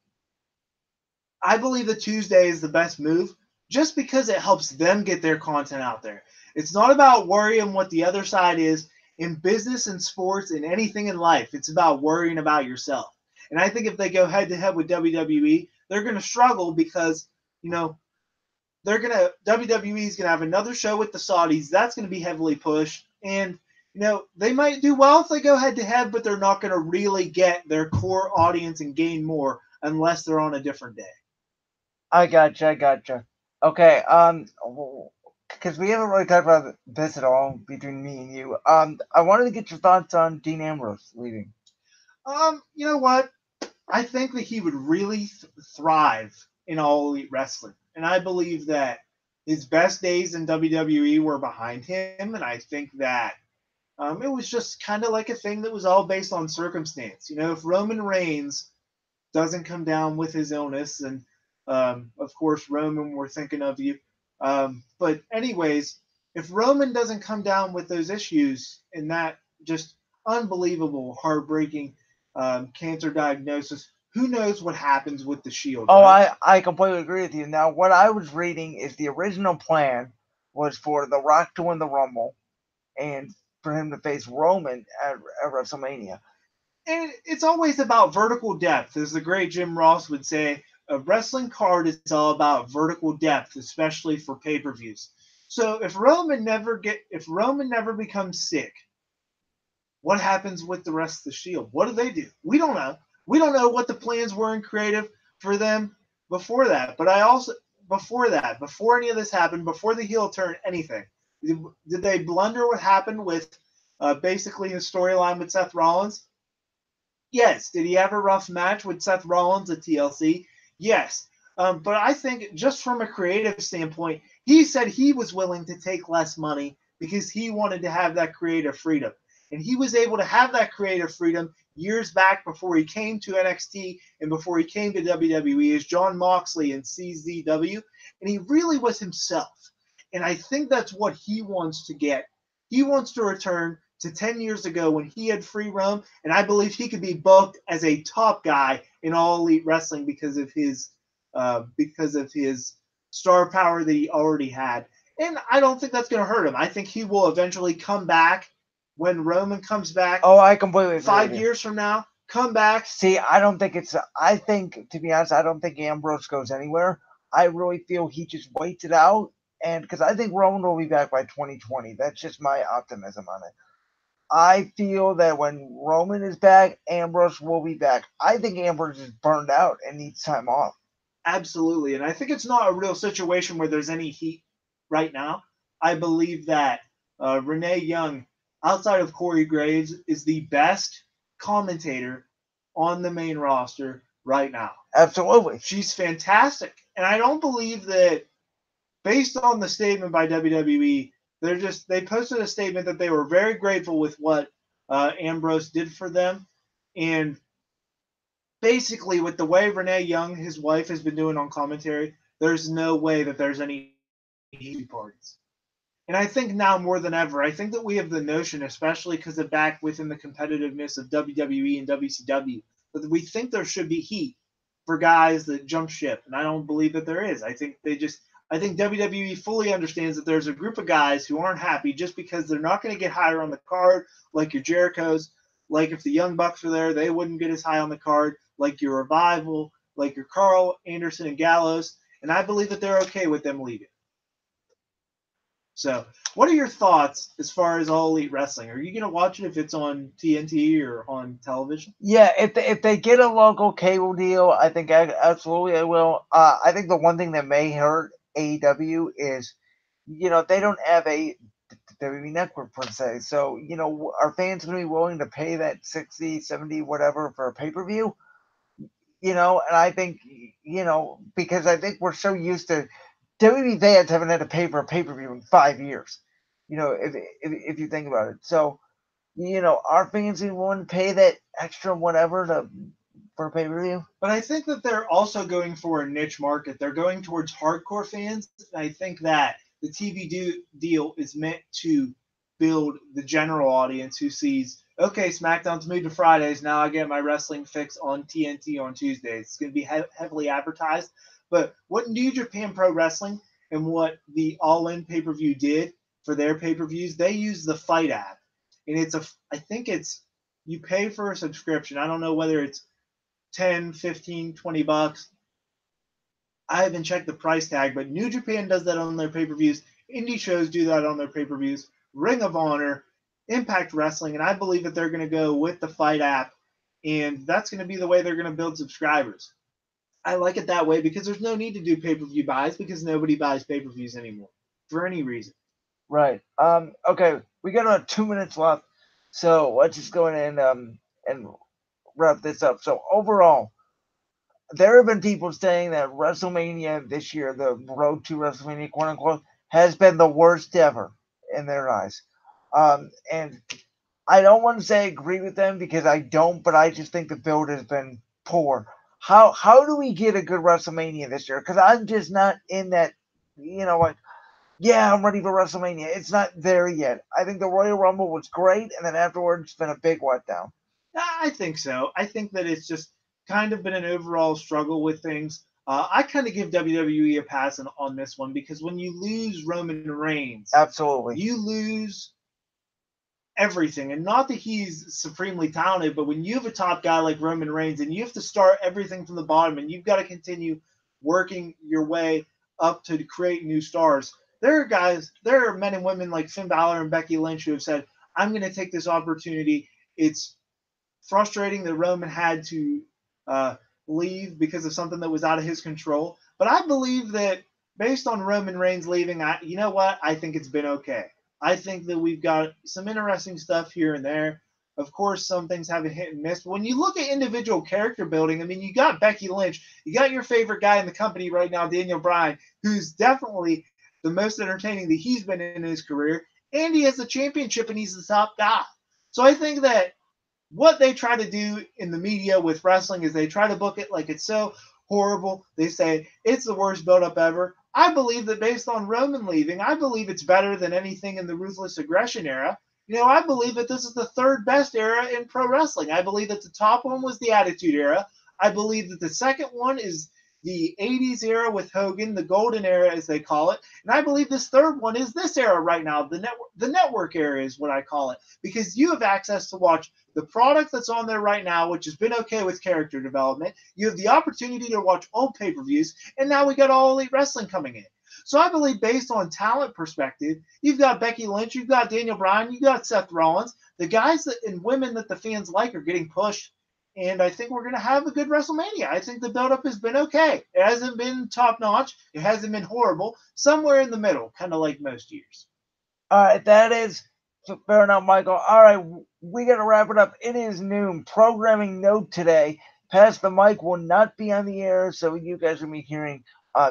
I believe the Tuesday is the best move just because it helps them get their content out there. It's not about worrying what the other side is in business and sports and anything in life. It's about worrying about yourself. And I think if they go head to head with WWE, they're going to struggle because, WWE is going to have another show with the Saudis. That's going to be heavily pushed. And, they might do well if they go head to head, but they're not going to really get their core audience and gain more unless they're on a different day. I gotcha. Okay, because we haven't really talked about this at all between me and you. I wanted to get your thoughts on Dean Ambrose leaving. You know what? I think that he would really thrive in All Elite Wrestling. And I believe that his best days in WWE were behind him. And I think that it was just kind of like a thing that was all based on circumstance. If Roman Reigns doesn't come down with his illness, and of course, Roman, we're thinking of you. But anyways, if Roman doesn't come down with those issues and that just unbelievable, heartbreaking cancer diagnosis, who knows what happens with the Shield? Oh, right? I completely agree with you. Now, what I was reading is the original plan was for The Rock to win the Rumble and for him to face Roman at WrestleMania. And it's always about vertical depth, as the great Jim Ross would say. A wrestling card is all about vertical depth, especially for pay-per-views. So if Roman never becomes sick, what happens with the rest of the Shield? What do they do? We don't know. We don't know what the plans were in creative for them before that. But before any of this happened, before the heel turn, anything, did they blunder what happened with basically his storyline with Seth Rollins? Yes. Did he have a rough match with Seth Rollins at TLC? Yes. But I think just from a creative standpoint, he said he was willing to take less money because he wanted to have that creative freedom. And he was able to have that creative freedom years back before he came to NXT and before he came to WWE as Jon Moxley in CZW. And he really was himself. And I think that's what he wants to get. He wants to return to 10 years ago when he had free roam, and I believe he could be booked as a top guy in All Elite Wrestling because of his star power that he already had. And I don't think that's going to hurt him. I think he will eventually come back when Roman comes back. Oh, I completely agree. 5 years from now, come back. See, to be honest, I don't think Ambrose goes anywhere. I really feel he just waits it out, and because I think Roman will be back by 2020. That's just my optimism on it. I feel that when Roman is back, Ambrose will be back. I think Ambrose is burned out and needs time off. Absolutely. And I think it's not a real situation where there's any heat right now. I believe that Renee Young, outside of Corey Graves, is the best commentator on the main roster right now. Absolutely. She's fantastic. And I don't believe that, based on the statement by WWE, they posted a statement that they were very grateful with what Ambrose did for them. And basically, with the way Renee Young, his wife, has been doing on commentary, there's no way that there's any easy parties. And I think now more than ever, I think that we have the notion, especially because of back within the competitiveness of WWE and WCW, that we think there should be heat for guys that jump ship. And I don't believe that there is. I think WWE fully understands that there's a group of guys who aren't happy just because they're not going to get higher on the card, like your Jerichos, Like if the Young Bucks were there, they wouldn't get as high on the card. Like your Revival, like your Carl Anderson and Gallows, and I believe that they're okay with them leaving. So, what are your thoughts as far as All Elite Wrestling? Are you going to watch it if it's on TNT or on television? Yeah, if they get a local cable deal, I think absolutely I will. I think the one thing that may hurt AEW is, they don't have a WWE network per se. So, are fans going to be willing to pay that 60, 70, whatever for a pay per view? And I think, because I think we're so used to WWE fans haven't had to pay for a pay per view in 5 years. If you think about it. So, our fans even willing to pay that extra whatever for a pay per view? But I think that they're also going for a niche market. They're going towards hardcore fans. And I think that the deal is meant to build the general audience who sees, okay, SmackDown's moved to Fridays. Now I get my wrestling fix on TNT on Tuesdays. It's going to be heavily advertised. But what New Japan Pro Wrestling and what the All In pay per view did for their pay per views, they use the Fight app. And I think it's, you pay for a subscription. I don't know whether it's 10, 15, $20. I haven't checked the price tag, but New Japan does that on their pay-per-views. Indie shows do that on their pay-per-views. Ring of Honor, Impact Wrestling, and I believe that they're going to go with the Fight app, and that's going to be the way they're going to build subscribers. I like it that way because there's no need to do pay-per-view buys because nobody buys pay-per-views anymore for any reason. Right. Okay, we got about 2 minutes left, so let's just go in and wrap this up. So overall, there have been people saying that WrestleMania this year, the road to WrestleMania, quote unquote, has been the worst ever in their eyes. And I don't want to say I agree with them because I don't, but I just think the build has been poor. How do we get a good WrestleMania this year? Because I'm just not in that, like, yeah, I'm ready for WrestleMania. It's not there yet. I think the Royal Rumble was great, and then afterwards it's been a big letdown. I think so. I think that it's just kind of been an overall struggle with things. I kind of give WWE a pass on this one because when you lose Roman Reigns, Absolutely. you lose everything. And not that he's supremely talented, but when you have a top guy like Roman Reigns and you have to start everything from the bottom and you've got to continue working your way up to create new stars, there are men and women like Finn Balor and Becky Lynch who have said, I'm going to take this opportunity. It's frustrating that Roman had to leave because of something that was out of his control. But I believe that based on Roman Reigns leaving, you know what? I think it's been okay. I think that we've got some interesting stuff here and there. Of course, some things have a hit and miss. But when you look at individual character building, I mean, you got Becky Lynch. You got your favorite guy in the company right now, Daniel Bryan, who's definitely the most entertaining that he's been in his career. And he has a championship and he's the top guy. So I think that what they try to do in the media with wrestling is they try to book it like it's so horrible. They say it's the worst build-up ever. I believe that based on Roman leaving, I believe it's better than anything in the Ruthless Aggression era. I believe that this is the third best era in pro wrestling. I believe that the top one was the Attitude Era. I believe that the second one is the 80s era with Hogan, the golden era as they call it. And I believe this third one is this era right now. The network era is what I call it. Because you have access to watch the product that's on there right now, which has been okay with character development. You have the opportunity to watch old pay-per-views, and now we got All Elite Wrestling coming in. So I believe based on talent perspective, you've got Becky Lynch, you've got Daniel Bryan, you've got Seth Rollins. The guys and women that the fans like are getting pushed, and I think we're going to have a good WrestleMania. I think the build-up has been okay. It hasn't been top-notch. It hasn't been horrible. Somewhere in the middle, kind of like most years. All right, that is fair enough, Michael. All right, we got to wrap it up. It is noon. Programming note today. Pass the Mic will not be on the air, so you guys will be hearing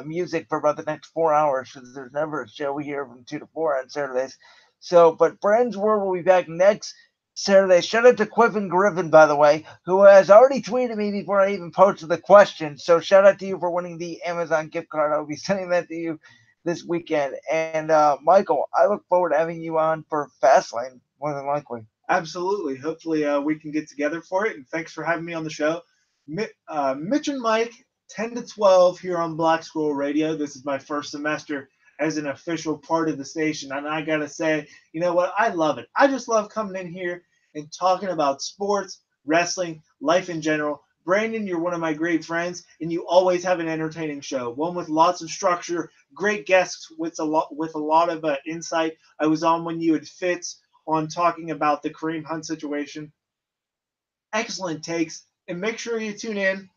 music for about the next 4 hours because there's never a show. We hear from 2 to 4 on Saturdays. So, but Brand's World will be back next Saturday. Shout out to Quiffen Griffin, by the way, who has already tweeted me before I even posted the question. So shout out to you for winning the Amazon gift card. I'll be sending that to you this weekend. And Michael, I look forward to having you on for Fastlane, more than likely. Absolutely. Hopefully we can get together for it. And thanks for having me on the show. Mitch and Mike, 10 to 12 here on Black Squirrel Radio. This is my first semester as an official part of the station. And I got to say, you know what? I love it. I just love coming in here and talking about sports, wrestling, life in general. Brandon, you're one of my great friends, and you always have an entertaining show. One with lots of structure, great guests with a lot of insight. I was on when you had Fitz on talking about the Kareem Hunt situation. Excellent takes, and make sure you tune in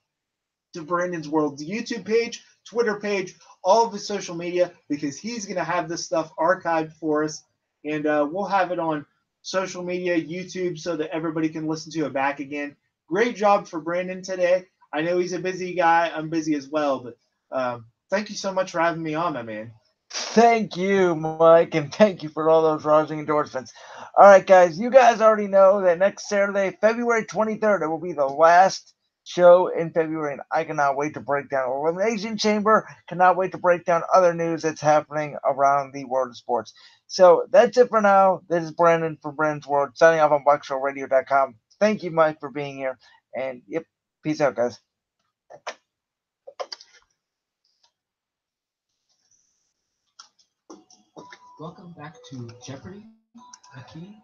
to Brandon's World's YouTube page, Twitter page, all of his social media, because he's going to have this stuff archived for us. And we'll have it on social media, YouTube, so that everybody can listen to it back again. Great job for Brandon today. I know he's a busy guy. I'm busy as well. But thank you so much for having me on, my man. Thank you, Mike, and thank you for all those rousing endorsements. All right, guys, you guys already know that next Saturday, February 23rd, it will be the last show in February, and I cannot wait to break down Elimination Chamber. Cannot wait to break down other news that's happening around the world of sports. So that's it for now. This is Brandon from Brandon's World, signing off on BoxShowRadio.com. Thank you, Mike, for being here, and yep, peace out, guys. Welcome back to Jeopardy, the key